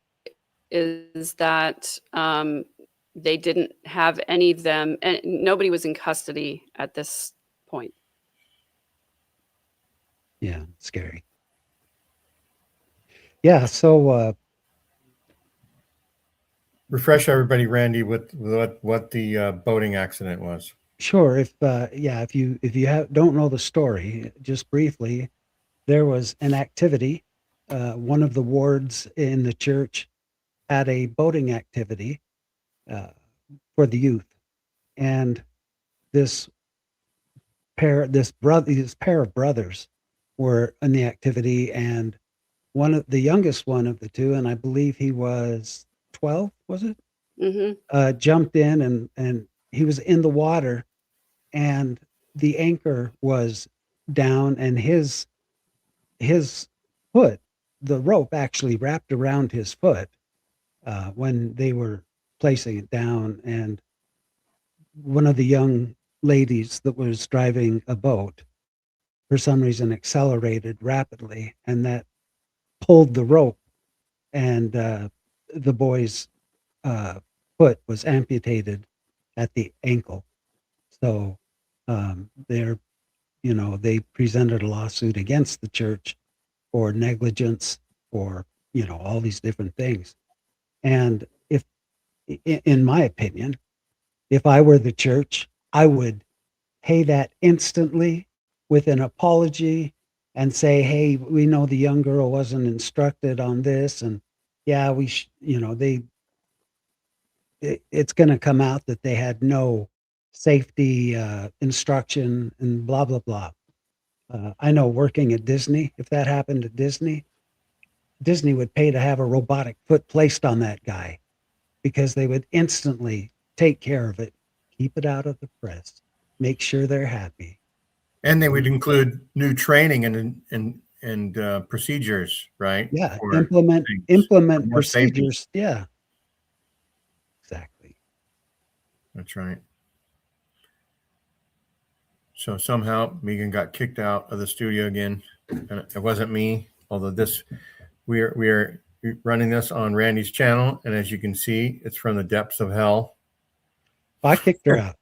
is that they didn't have any of them, and nobody was in custody at this point. Yeah, scary. Yeah, so Refresh everybody, Randy, with what the boating accident was. sure. If you don't know the story, just briefly, there was an activity. One of the wards in the church had a boating activity uh, for the youth, and this this pair of brothers were in the activity, and the youngest one of the two, and I believe he was 12, was it? Hmm. Jumped in, and he was in the water, and the anchor was down, and his foot, the rope actually wrapped around his foot when they were placing it down, and one of the young ladies that was driving a boat for some reason accelerated rapidly, and that pulled the rope, and the boy's uh, foot was amputated at the ankle. So they're, they presented a lawsuit against the church for negligence, for, all these different things. And if, in my opinion, if I were the church, I would pay that instantly with an apology and say, hey, we know the young girl wasn't instructed on this. And yeah, it's going to come out that they had no safety instruction and blah, blah, blah. I know working at Disney, if that happened at Disney, Disney would pay to have a robotic foot placed on that guy because they would instantly take care of it, keep it out of the press, make sure they're happy. And they would include new training and procedures, right? Yeah, For implement things, more safety. procedures. Yeah, exactly. That's right. So somehow Megan got kicked out of the studio again, and it wasn't me. Although we are running this on Randy's channel, and as you can see, it's from the depths of hell. I kicked her out.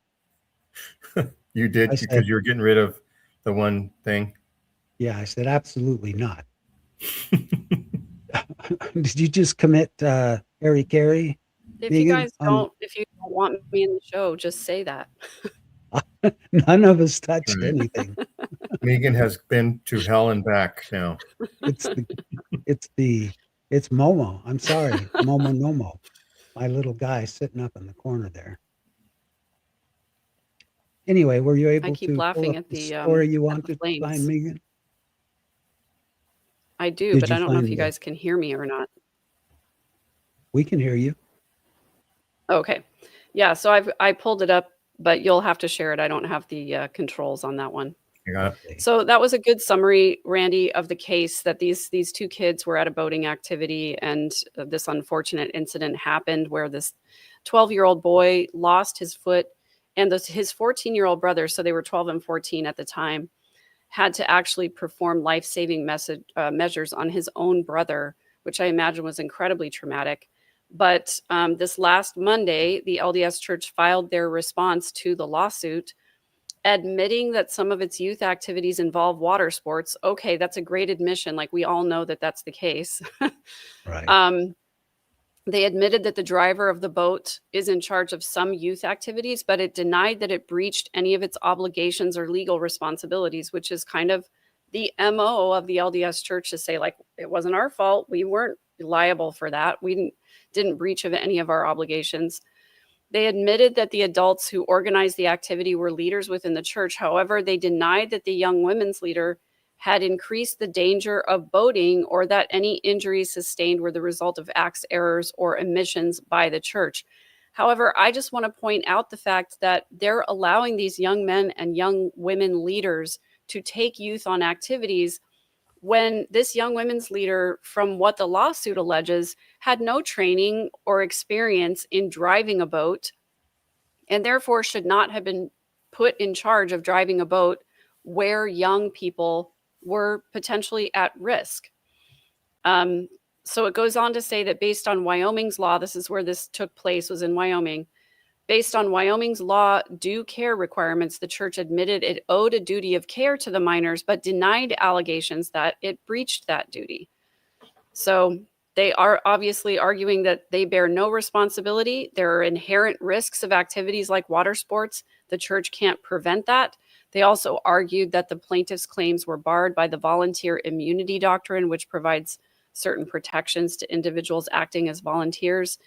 You did, I because said, you were getting rid of the one thing. yeah, I said, absolutely not. Did you just commit Harry Carey? If Megan, if you don't want me in the show, just say that. None of us touched Right. anything. Megan has been to hell and back now. It's Momo. I'm sorry, Momo Nomo, my little guy sitting up in the corner there. Anyway, were you I able keep to pull laughing up at the the story you at the wanted to find, flames. Megan? I do, Did but you I don't know if find you guys can hear me or not. We can hear you. Okay. Yeah, so I pulled it up, but you'll have to share it. I don't have the controls on that one. You got it? Okay. So that was a good summary, Randy, of the case that these two kids were at a boating activity, and this unfortunate incident happened where this 12-year-old boy lost his foot, and his 14-year-old brother, so they were 12 and 14 at the time, had to actually perform life-saving measures on his own brother, which I imagine was incredibly traumatic. But this last Monday, the LDS Church filed their response to the lawsuit, admitting that some of its youth activities involve water sports. Okay, that's a great admission. Like, we all know that that's the case. Right. They admitted that the driver of the boat is in charge of some youth activities, but it denied that it breached any of its obligations or legal responsibilities, which is kind of the MO of the LDS Church, to say, like, it wasn't our fault. We weren't liable for that. We didn't breach of any of our obligations. They admitted that the adults who organized the activity were leaders within the church. However, they denied that the young women's leader had increased the danger of boating or that any injuries sustained were the result of acts, errors, or omissions by the church. However, I just want to point out the fact that they're allowing these young men and young women leaders to take youth on activities when this young women's leader, from what the lawsuit alleges, had no training or experience in driving a boat, and therefore should not have been put in charge of driving a boat where young people were potentially at risk. So it goes on to say that based on Wyoming's law, this is where this took place, was in Wyoming. Based on Wyoming's law due care requirements, the church admitted it owed a duty of care to the minors, but denied allegations that it breached that duty. So they are obviously arguing that they bear no responsibility. There are inherent risks of activities like water sports. The church can't prevent that. They also argued that the plaintiff's claims were barred by the volunteer immunity doctrine, which provides certain protections to individuals acting as volunteers.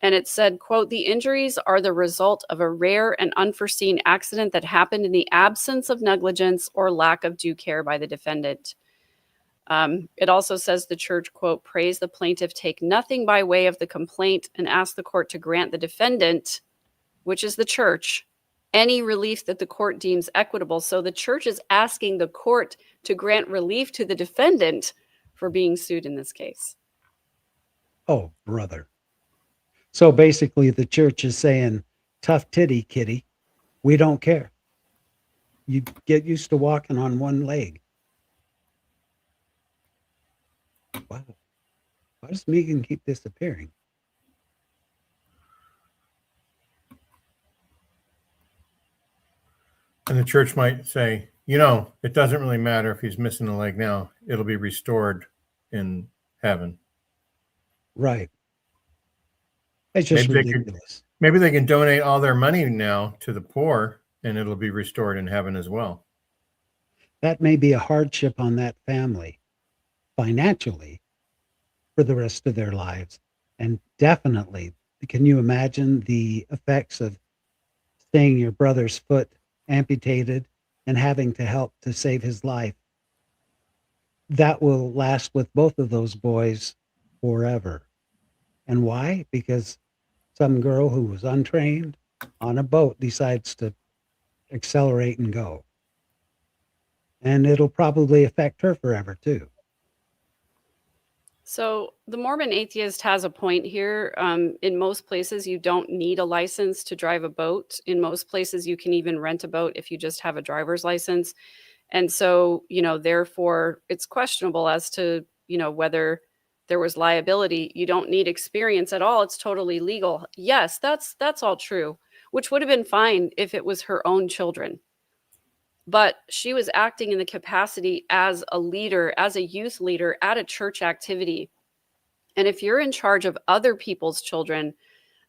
And it said, quote, the injuries are the result of a rare and unforeseen accident that happened in the absence of negligence or lack of due care by the defendant. It also says the church, quote, prays the plaintiff take nothing by way of the complaint and ask the court to grant the defendant, which is the church, any relief that the court deems equitable. So the church is asking the court to grant relief to the defendant for being sued in this case. Oh, brother. So basically, the church is saying, tough titty, kitty. We don't care. You get used to walking on one leg. Wow. Why does Megan keep disappearing? And the church might say, you know, it doesn't really matter if he's missing a leg now. It'll be restored in heaven. Right. It's just ridiculous. Maybe they can donate all their money now to the poor and it'll be restored in heaven as well. That may be a hardship on that family financially for the rest of their lives. And definitely, can you imagine the effects of seeing your brother's foot amputated and having to help to save his life? That will last with both of those boys forever. And why? Because some girl who was untrained on a boat decides to accelerate and go. And it'll probably affect her forever too. So the Mormon atheist has a point here. In most places, you don't need a license to drive a boat. In most places, you can even rent a boat if you just have a driver's license. And so, therefore, it's questionable as to, whether there was liability. You don't need experience at all. It's totally legal. Yes, that's all true, which would have been fine if it was her own children. But she was acting in the capacity as a leader, as a youth leader at a church activity. And if you're in charge of other people's children,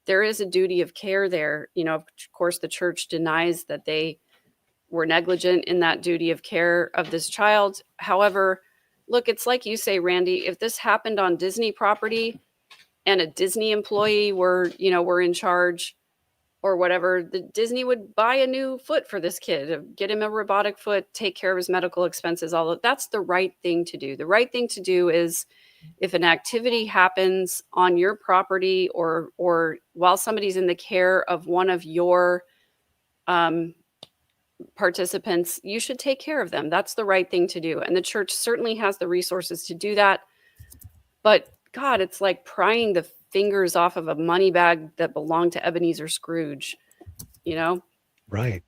there is a duty of care there. Of course, the church denies that they were negligent in that duty of care of this child. However, look, it's like you say, Randy, if this happened on Disney property and a Disney employee were in charge, or whatever, the Disney would buy a new foot for this kid, get him a robotic foot, take care of his medical expenses, all of that's the right thing to do. The right thing to do is if an activity happens on your property or while somebody's in the care of one of your participants, you should take care of them. That's the right thing to do. And the church certainly has the resources to do that. But God, it's like prying the fingers off of a money bag that belonged to Ebenezer Scrooge, Right.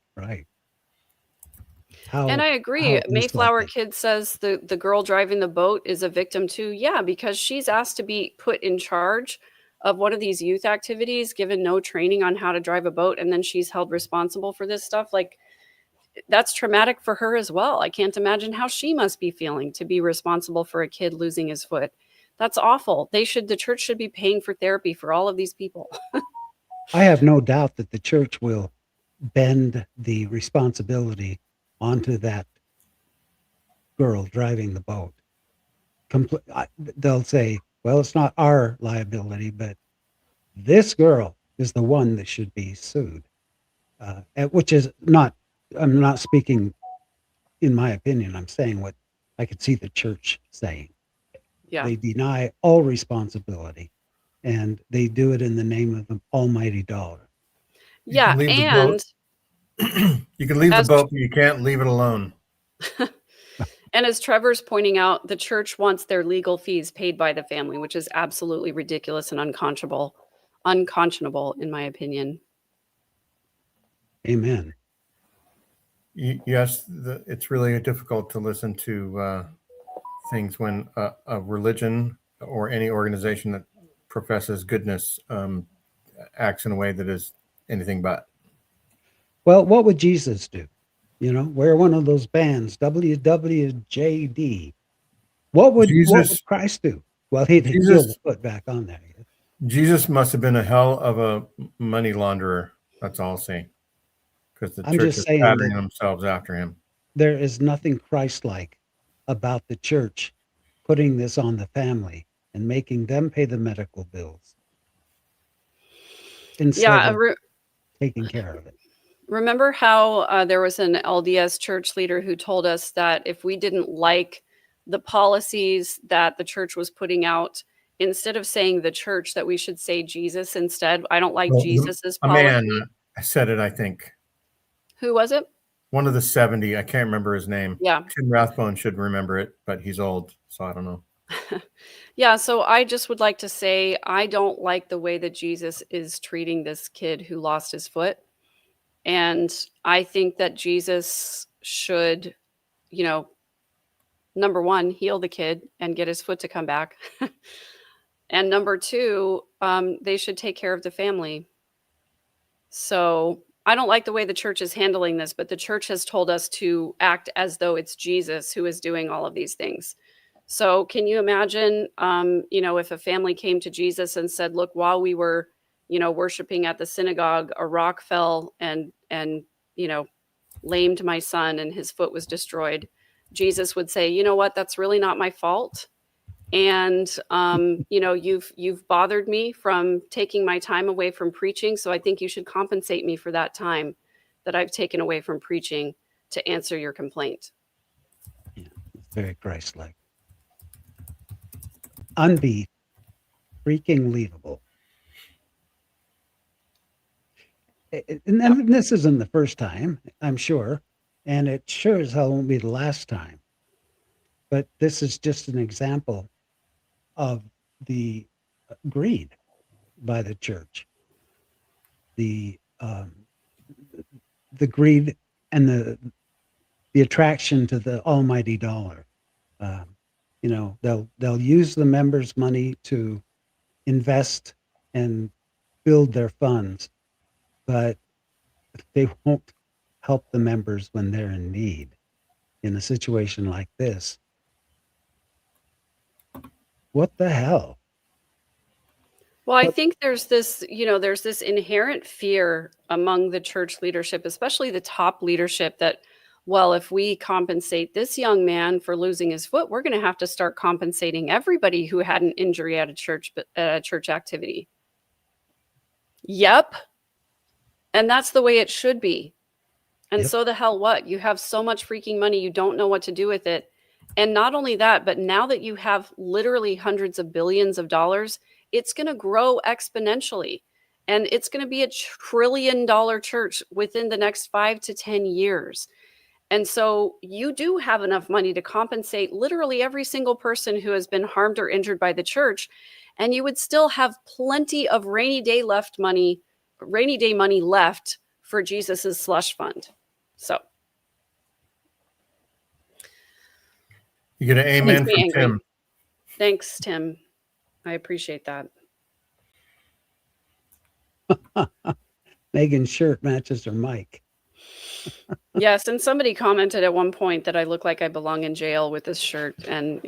And I agree. Mayflower Kid says the girl driving the boat is a victim too. Yeah, because she's asked to be put in charge of one of these youth activities, given no training on how to drive a boat, and then she's held responsible for this stuff. Like, that's traumatic for her as well. I can't imagine how she must be feeling to be responsible for a kid losing his foot. That's awful. The church should be paying for therapy for all of these people. I have no doubt that the church will bend the responsibility onto that girl driving the boat. They'll say, well, it's not our liability, but this girl is the one that should be sued, which is not, I'm not speaking in my opinion. I'm saying what I could see the church saying. Yeah. They deny all responsibility, and they do it in the name of the almighty dollar. Yeah, and you can leave the boat, but you can't leave it alone. And as Trevor's pointing out, the church wants their legal fees paid by the family, which is absolutely ridiculous and unconscionable in my opinion. Amen. Yes, it's really difficult to listen to things when a religion or any organization that professes goodness acts in a way that is anything but. Well, what would Jesus do? You know, wear one of those bands, WWJD. What would Jesus, Christ do? Well, he'd heal the Jesus, foot back on there. Jesus must have been a hell of a money launderer. That's all I'll say. Because the I'm church just is saying patterning that themselves after him. there is nothing Christ-like about the church putting this on the family and making them pay the medical bills instead Yeah, of taking care of it. remember how there was an LDS church leader who told us that if we didn't like the policies that the church was putting out, instead of saying the church, that we should say Jesus instead. I don't like Well, Jesus's a man policy. said it, I think. Who was it? One of the 70. I can't remember his name. Yeah. Tim Rathbone should remember it, but he's old, so I don't know. Yeah, so I just would like to say I don't like the way that Jesus is treating this kid who lost his foot. And I think that Jesus should, you know, number one, heal the kid and get his foot to come back. And number two, they should take care of the family. So I don't like the way the church is handling this, but the church has told us to act as though it's Jesus who is doing all of these things. So can you imagine, if a family came to Jesus and said, look, while we were, worshiping at the synagogue, a rock fell and, lamed my son and his foot was destroyed. Jesus would say, you know what, that's really not my fault. And, you've bothered me from taking my time away from preaching. So I think you should compensate me for that time that I've taken away from preaching to answer your complaint. Yeah, it's very Christ-like. Unbe freaking believable. And then this isn't the first time, I'm sure, and it sure as hell won't be the last time. But this is just an example of the greed by the church, the greed and the attraction to the almighty dollar. They'll use the members' money to invest and build their funds, but they won't help the members when they're in need. In a situation like this, what the hell? Well, I think there's this inherent fear among the church leadership, especially the top leadership, that, well, if we compensate this young man for losing his foot, we're going to have to start compensating everybody who had an injury at a church activity. Yep. And that's the way it should be. And Yep. so the hell what? You have so much freaking money, you don't know what to do with it. And not only that, but now that you have literally hundreds of billions of dollars, it's going to grow exponentially. And it's going to be $1 trillion church within the next 5 to 10 years. And so you do have enough money to compensate literally every single person who has been harmed or injured by the church. And you would still have plenty of rainy day money left for Jesus's slush fund. So You get an amen makes me from angry. Tim. Thanks, Tim. I appreciate that. Megan's shirt matches her mic. Yes, and somebody commented at one point that I look like I belong in jail with this shirt. And,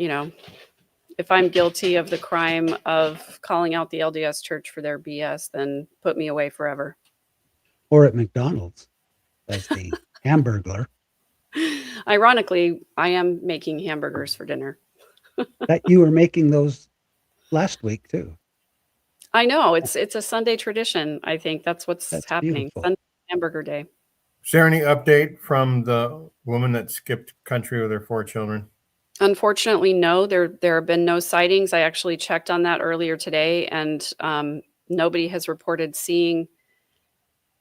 if I'm guilty of the crime of calling out the LDS church for their BS, then put me away forever. Or at McDonald's as the hamburglar. Ironically, I am making hamburgers for dinner. That you were making those last week too. I know, it's a Sunday tradition. I think that's what's happening. Beautiful. Sunday hamburger day. Is there any update from the woman that skipped country with her 4 children? Unfortunately, no. There have been no sightings. I actually checked on that earlier today, and nobody has reported seeing,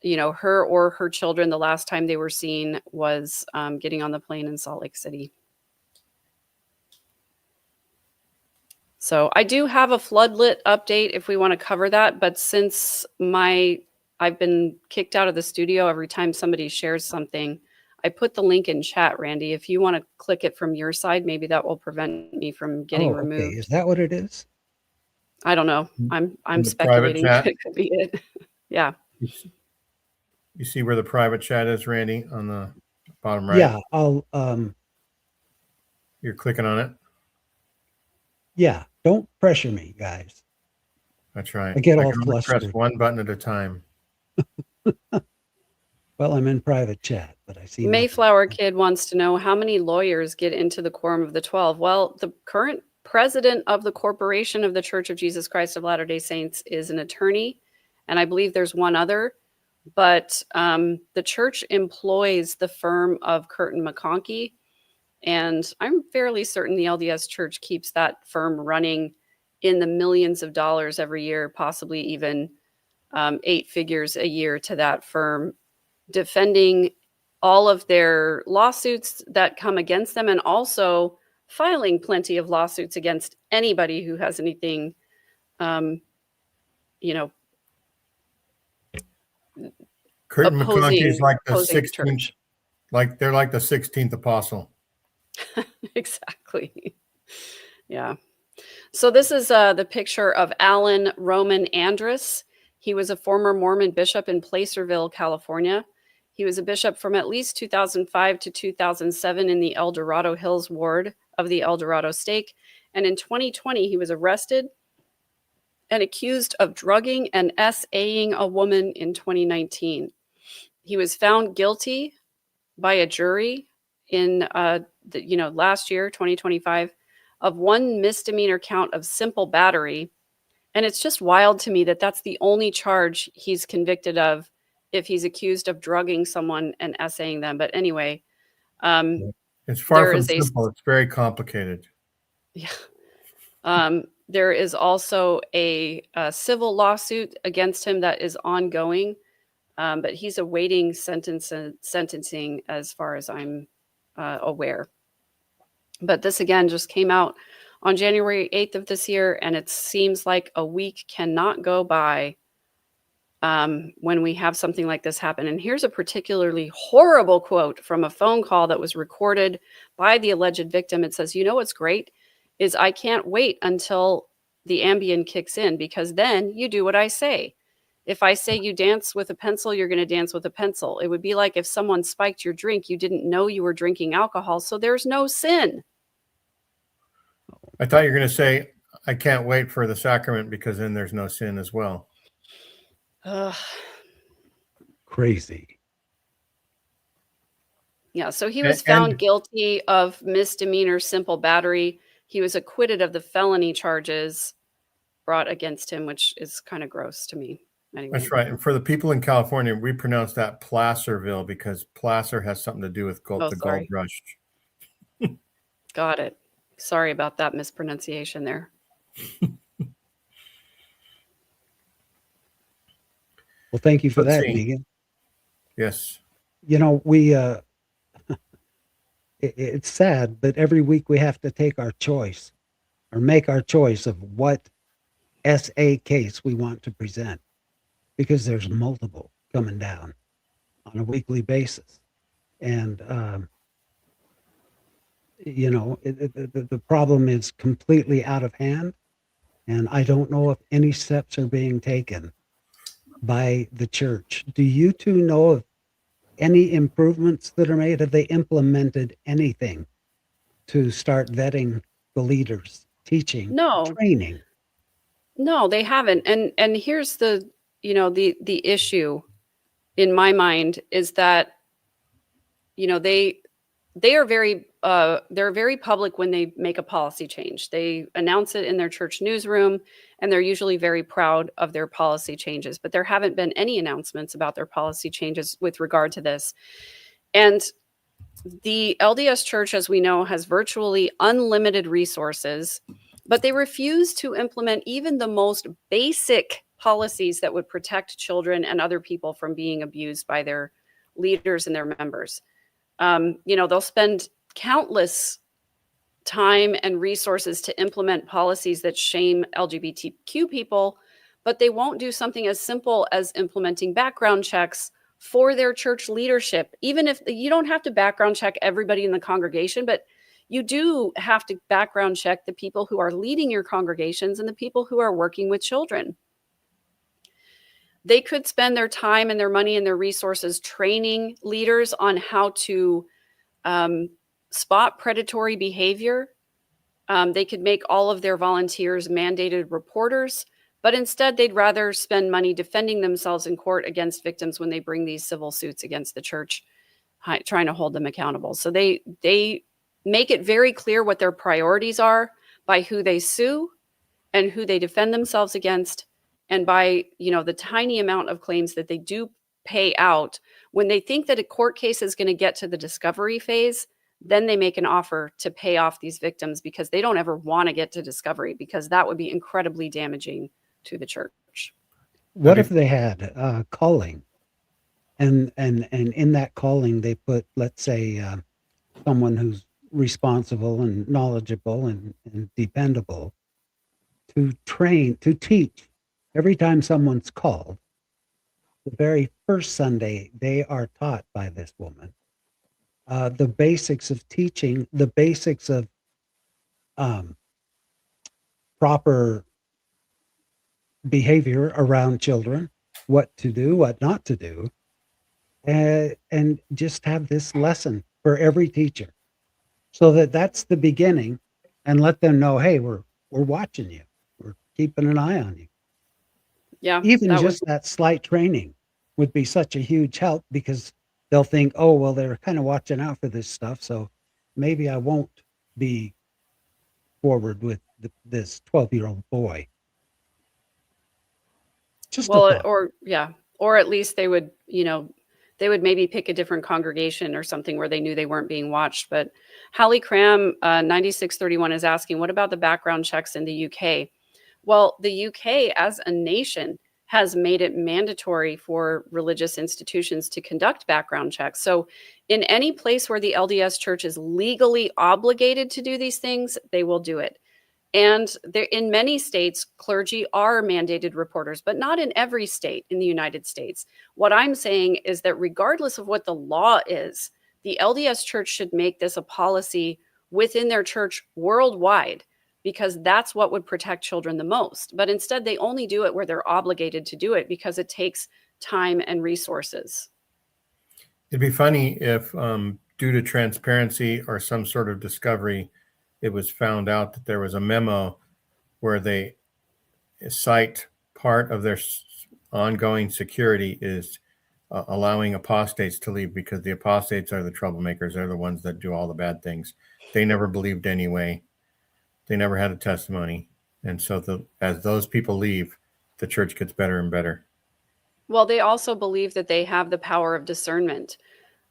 her or her children. The last time they were seen was getting on the plane in Salt Lake City. So I do have a floodlit update if we want to cover that, but since I've been kicked out of the studio every time somebody shares something, I put the link in chat, Randy. If you want to click it from your side, maybe that will prevent me from getting removed. Okay. Is that what it is? I don't know. I'm In the private speculating chat? that it could be it. Yeah. You see where the private chat is, Randy, on the bottom right? Yeah, I'll You're clicking on it. yeah, don't pressure me, guys. That's right. I get all can only press flustered. one button at a time. Well, I'm in private chat, but I see nothing. Mayflower Kid wants to know how many lawyers get into the Quorum of the 12. Well, the current president of the Corporation of the Church of Jesus Christ of Latter-day Saints is an attorney, and I believe there's one other. But the church employs the firm of Curtin McConkie, and I'm fairly certain the LDS Church keeps that firm running in the millions of dollars every year, possibly even 8 figures a year to that firm, defending all of their lawsuits that come against them, and also filing plenty of lawsuits against anybody who has anything, you know, Curtin McConkie is like the opposing 16th, church. like they're like the 16th apostle. Exactly. Yeah. So this is the picture of Alan Roman Andrus. He was a former Mormon bishop in Placerville, California. He was a bishop from at least 2005 to 2007 in the El Dorado Hills ward of the El Dorado stake. And in 2020, he was arrested and accused of drugging and SAing a woman in 2019. He was found guilty by a jury in last year, 2025, of one misdemeanor count of simple battery. And it's just wild to me that that's the only charge he's convicted of if he's accused of drugging someone and essaying them. But anyway, It's far there from is a- simple. It's very complicated. yeah. There is also a civil lawsuit against him that is ongoing, but he's awaiting sentencing as far as I'm aware. But this again just came out on January 8th of this year, and it seems like a week cannot go by when we have something like this happen. And here's a particularly horrible quote from a phone call that was recorded by the alleged victim. It says, "You know what's great is I can't wait until the Ambien kicks in, because then you do what I say. If I say you dance with a pencil, you're going to dance with a pencil. It would be like if someone spiked your drink, you didn't know you were drinking alcohol, so there's no sin." I thought you were going to say, I can't wait for the sacrament because then there's no sin as well. Crazy. Yeah, so he was found guilty of misdemeanor simple battery. He was acquitted of the felony charges brought against him, which is kind of gross to me. Anyway. That's right. And for the people in California, we pronounce that Placerville because placer has something to do with the gold rush. Got it. Sorry about that mispronunciation there. Well, thank you for that, Megan. Yes. You know, we it's sad, but every week we have to take our choice or make our choice of what SA case we want to present, because there's multiple coming down on a weekly basis. And, the problem is completely out of hand. And I don't know if any steps are being taken by the church. Do you two know of any improvements that are made? Have they implemented anything to start vetting the leaders, teaching, training? No, they haven't. And here's the issue in my mind is that, they are they're very public when they make a policy change. They announce it in their church newsroom, and they're usually very proud of their policy changes, but there haven't been any announcements about their policy changes with regard to this. And the LDS Church, as we know, has virtually unlimited resources, but they refuse to implement even the most basic policies that would protect children and other people from being abused by their leaders and their members. They'll spend countless time and resources to implement policies that shame LGBTQ people, but they won't do something as simple as implementing background checks for their church leadership. Even if you don't have to background check everybody in the congregation, but you do have to background check the people who are leading your congregations and the people who are working with children. they could spend their time and their money and their resources training leaders on how to spot predatory behavior. They could make all of their volunteers mandated reporters, but instead they'd rather spend money defending themselves in court against victims when they bring these civil suits against the church, trying to hold them accountable. So they make it very clear what their priorities are by who they sue and who they defend themselves against, and by, the tiny amount of claims that they do pay out. When they think that a court case is going to get to the discovery phase, then they make an offer to pay off these victims because they don't ever want to get to discovery, because that would be incredibly damaging to the church. What if they had calling, and in that calling they put, let's say, someone who's responsible and knowledgeable and dependable to teach every time someone's called. The very first Sunday, they are taught by this woman the basics of teaching, the basics of proper behavior around children, what to do, what not to do, and just have this lesson for every teacher, so that's the beginning, and let them know, hey, we're watching you, we're keeping an eye on you. Yeah, Even that just that slight training would be such a huge help, because they'll think, oh, well, they're kind of watching out for this stuff, so maybe I won't be forward with this 12-year-old boy. Just a thought. or at least they would, they would maybe pick a different congregation or something where they knew they weren't being watched. But Hallie Cram 9631 is asking, what about the background checks in the UK? Well, the UK as a nation has made it mandatory for religious institutions to conduct background checks. So in any place where the LDS Church is legally obligated to do these things, they will do it. And in many states, clergy are mandated reporters, but not in every state in the United States. What I'm saying is that regardless of what the law is, the LDS Church should make this a policy within their church worldwide, because that's what would protect children the most. But instead, they only do it where they're obligated to do it, because it takes time and resources. It'd be funny if, due to transparency or some sort of discovery, it was found out that there was a memo where they cite part of their ongoing security is allowing apostates to leave, because the apostates are the troublemakers. They're the ones that do all the bad things. They never believed anyway. They never had a testimony. And so as those people leave, the church gets better and better. Well, they also believe that they have the power of discernment.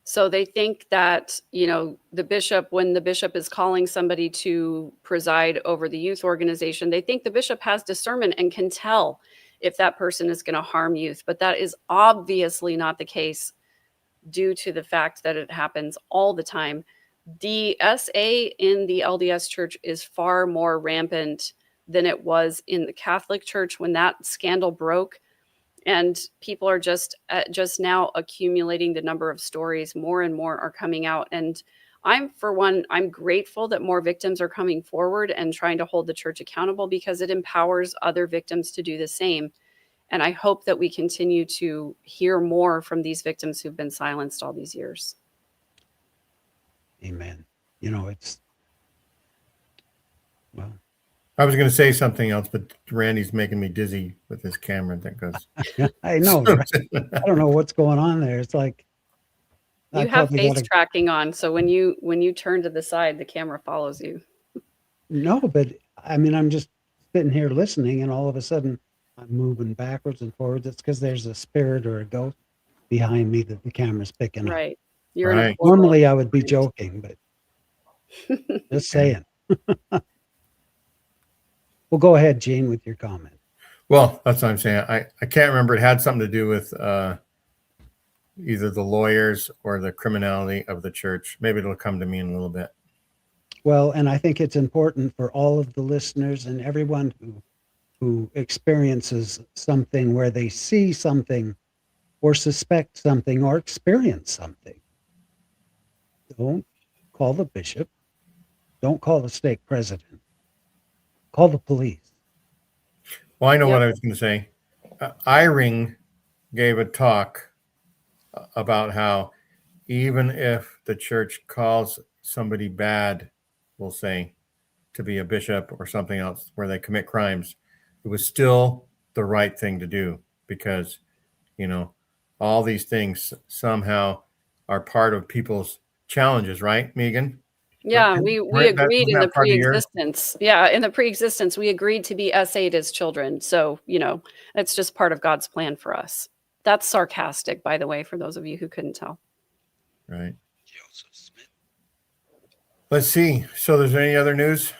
So they think that, the bishop, when the bishop is calling somebody to preside over the youth organization, they think the bishop has discernment and can tell if that person is going to harm youth. But that is obviously not the case, due to the fact that it happens all the time. DSA in the LDS Church is far more rampant than it was in the Catholic Church when that scandal broke. And people are just now accumulating the number of stories. More and more are coming out. And I'm grateful that more victims are coming forward and trying to hold the church accountable, because it empowers other victims to do the same. And I hope that we continue to hear more from these victims who've been silenced all these years. Amen. Well, I was going to say something else, but Randy's making me dizzy with his camera that goes. I know. Right? I don't know what's going on there. It's like you have face tracking on, so when you turn to the side, the camera follows you. No, but I mean, I'm just sitting here listening, and all of a sudden I'm moving backwards and forwards. It's because there's a spirit or a ghost behind me that the camera's picking up. Right. You're right. In a portal. Normally I would be joking, but just saying. Well, go ahead, Gene, with your comment. Well, that's what I'm saying. I can't remember. It had something to do with either the lawyers or the criminality of the church. Maybe it'll come to me in a little bit. Well, and I think it's important for all of the listeners and everyone who experiences something where they see something or suspect something or experience something. Don't call the bishop. Don't call the stake president. Call the police. Well, I know what I was going to say. iRing gave a talk about how even if the church calls somebody bad, we'll say, to be a bishop or something else where they commit crimes, it was still the right thing to do because, you know, all these things somehow are part of people's challenges, right, Megan? Yeah, we Right, agreed in wasn't the that part of yours? pre-existence. Yeah, in the pre-existence, we agreed to be S8 as children. So, it's just part of God's plan for us. That's sarcastic, by the way, for those of you who couldn't tell. Right. Let's see. So there's any other news?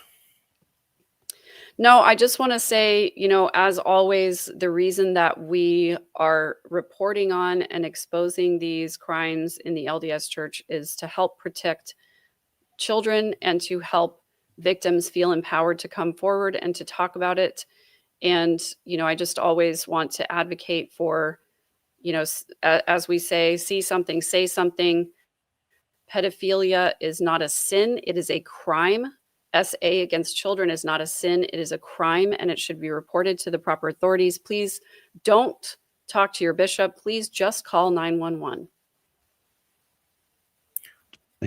No, I just want to say, as always, the reason that we are reporting on and exposing these crimes in the LDS Church is to help protect children and to help victims feel empowered to come forward and to talk about it. And, I just always want to advocate for, as we say, see something, say something. Pedophilia is not a sin, it is a crime. SA against children is not a sin, it is a crime, and it should be reported to the proper authorities. Please don't talk to your bishop. Please just call 911.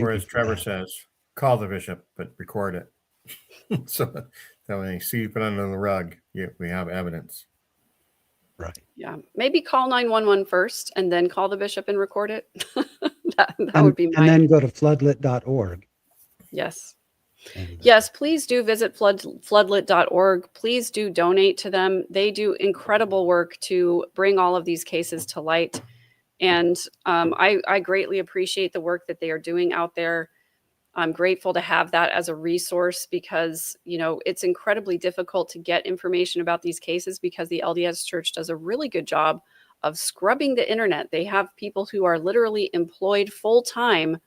Or as Trevor says, call the bishop, but record it. So that when they sweep it under the rug, we have evidence. Right. Yeah. Maybe call 911 first and then call the bishop and record it. that would be mine. And then go to floodlit.org. Yes. And, Yes, please do visit floodlit.org. Please do donate to them. They do incredible work to bring all of these cases to light. And I greatly appreciate the work that they are doing out there. I'm grateful to have that as a resource because, it's incredibly difficult to get information about these cases because the LDS Church does a really good job of scrubbing the internet. They have people who are literally employed full time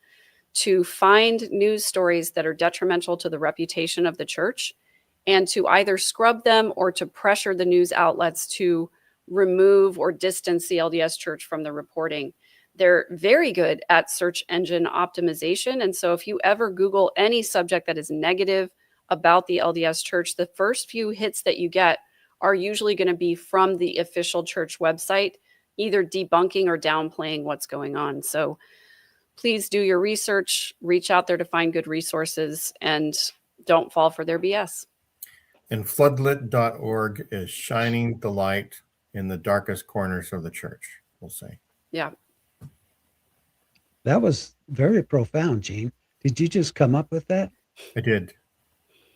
to find news stories that are detrimental to the reputation of the church and to either scrub them or to pressure the news outlets to remove or distance the LDS Church from the reporting. They're very good at search engine optimization. And so if you ever Google any subject that is negative about the LDS Church, the first few hits that you get are usually going to be from the official church website, either debunking or downplaying what's going on. So please do your research, reach out there to find good resources, and don't fall for their BS. And floodlit.org is shining the light in the darkest corners of the church, we'll say. Yeah. that was very profound, Gene. Did you just come up with that? I did.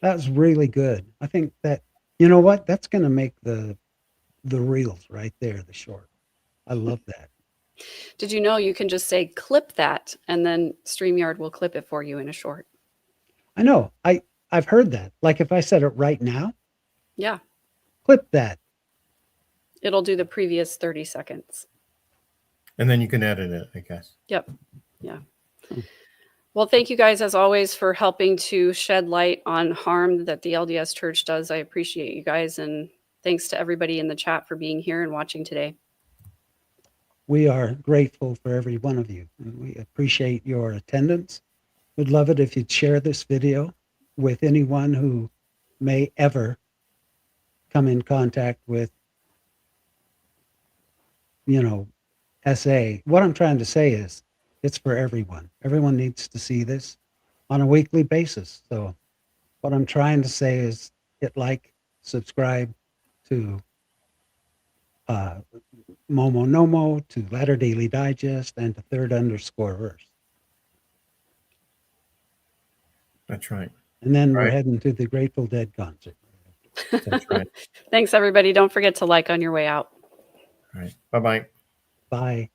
That was really good. I think that, you know what? That's going to make the reels right there, the short. I love that. Did you know you can just say clip that and then StreamYard will clip it for you in a short? I know. I've heard that. Like if I said it right now, Yeah. clip that. It'll do the previous 30 seconds. And then you can edit it, I guess. Yep. Yeah. Well, thank you guys, as always, for helping to shed light on harm that the LDS Church does. I appreciate you guys. And thanks to everybody in the chat for being here and watching today. We are grateful for every one of you. And we appreciate your attendance. We'd love it if you'd share this video with anyone who may ever come in contact with, SA. What I'm trying to say is it's for everyone. Everyone needs to see this on a weekly basis. So what I'm trying to say is hit like, subscribe to Momo Nomo, to Latter Daily Digest, and to Third_Verse. That's right. And then we're Right. heading to the Grateful Dead concert. That's right. Thanks, everybody. Don't forget to like on your way out. All right. Bye-bye. Bye.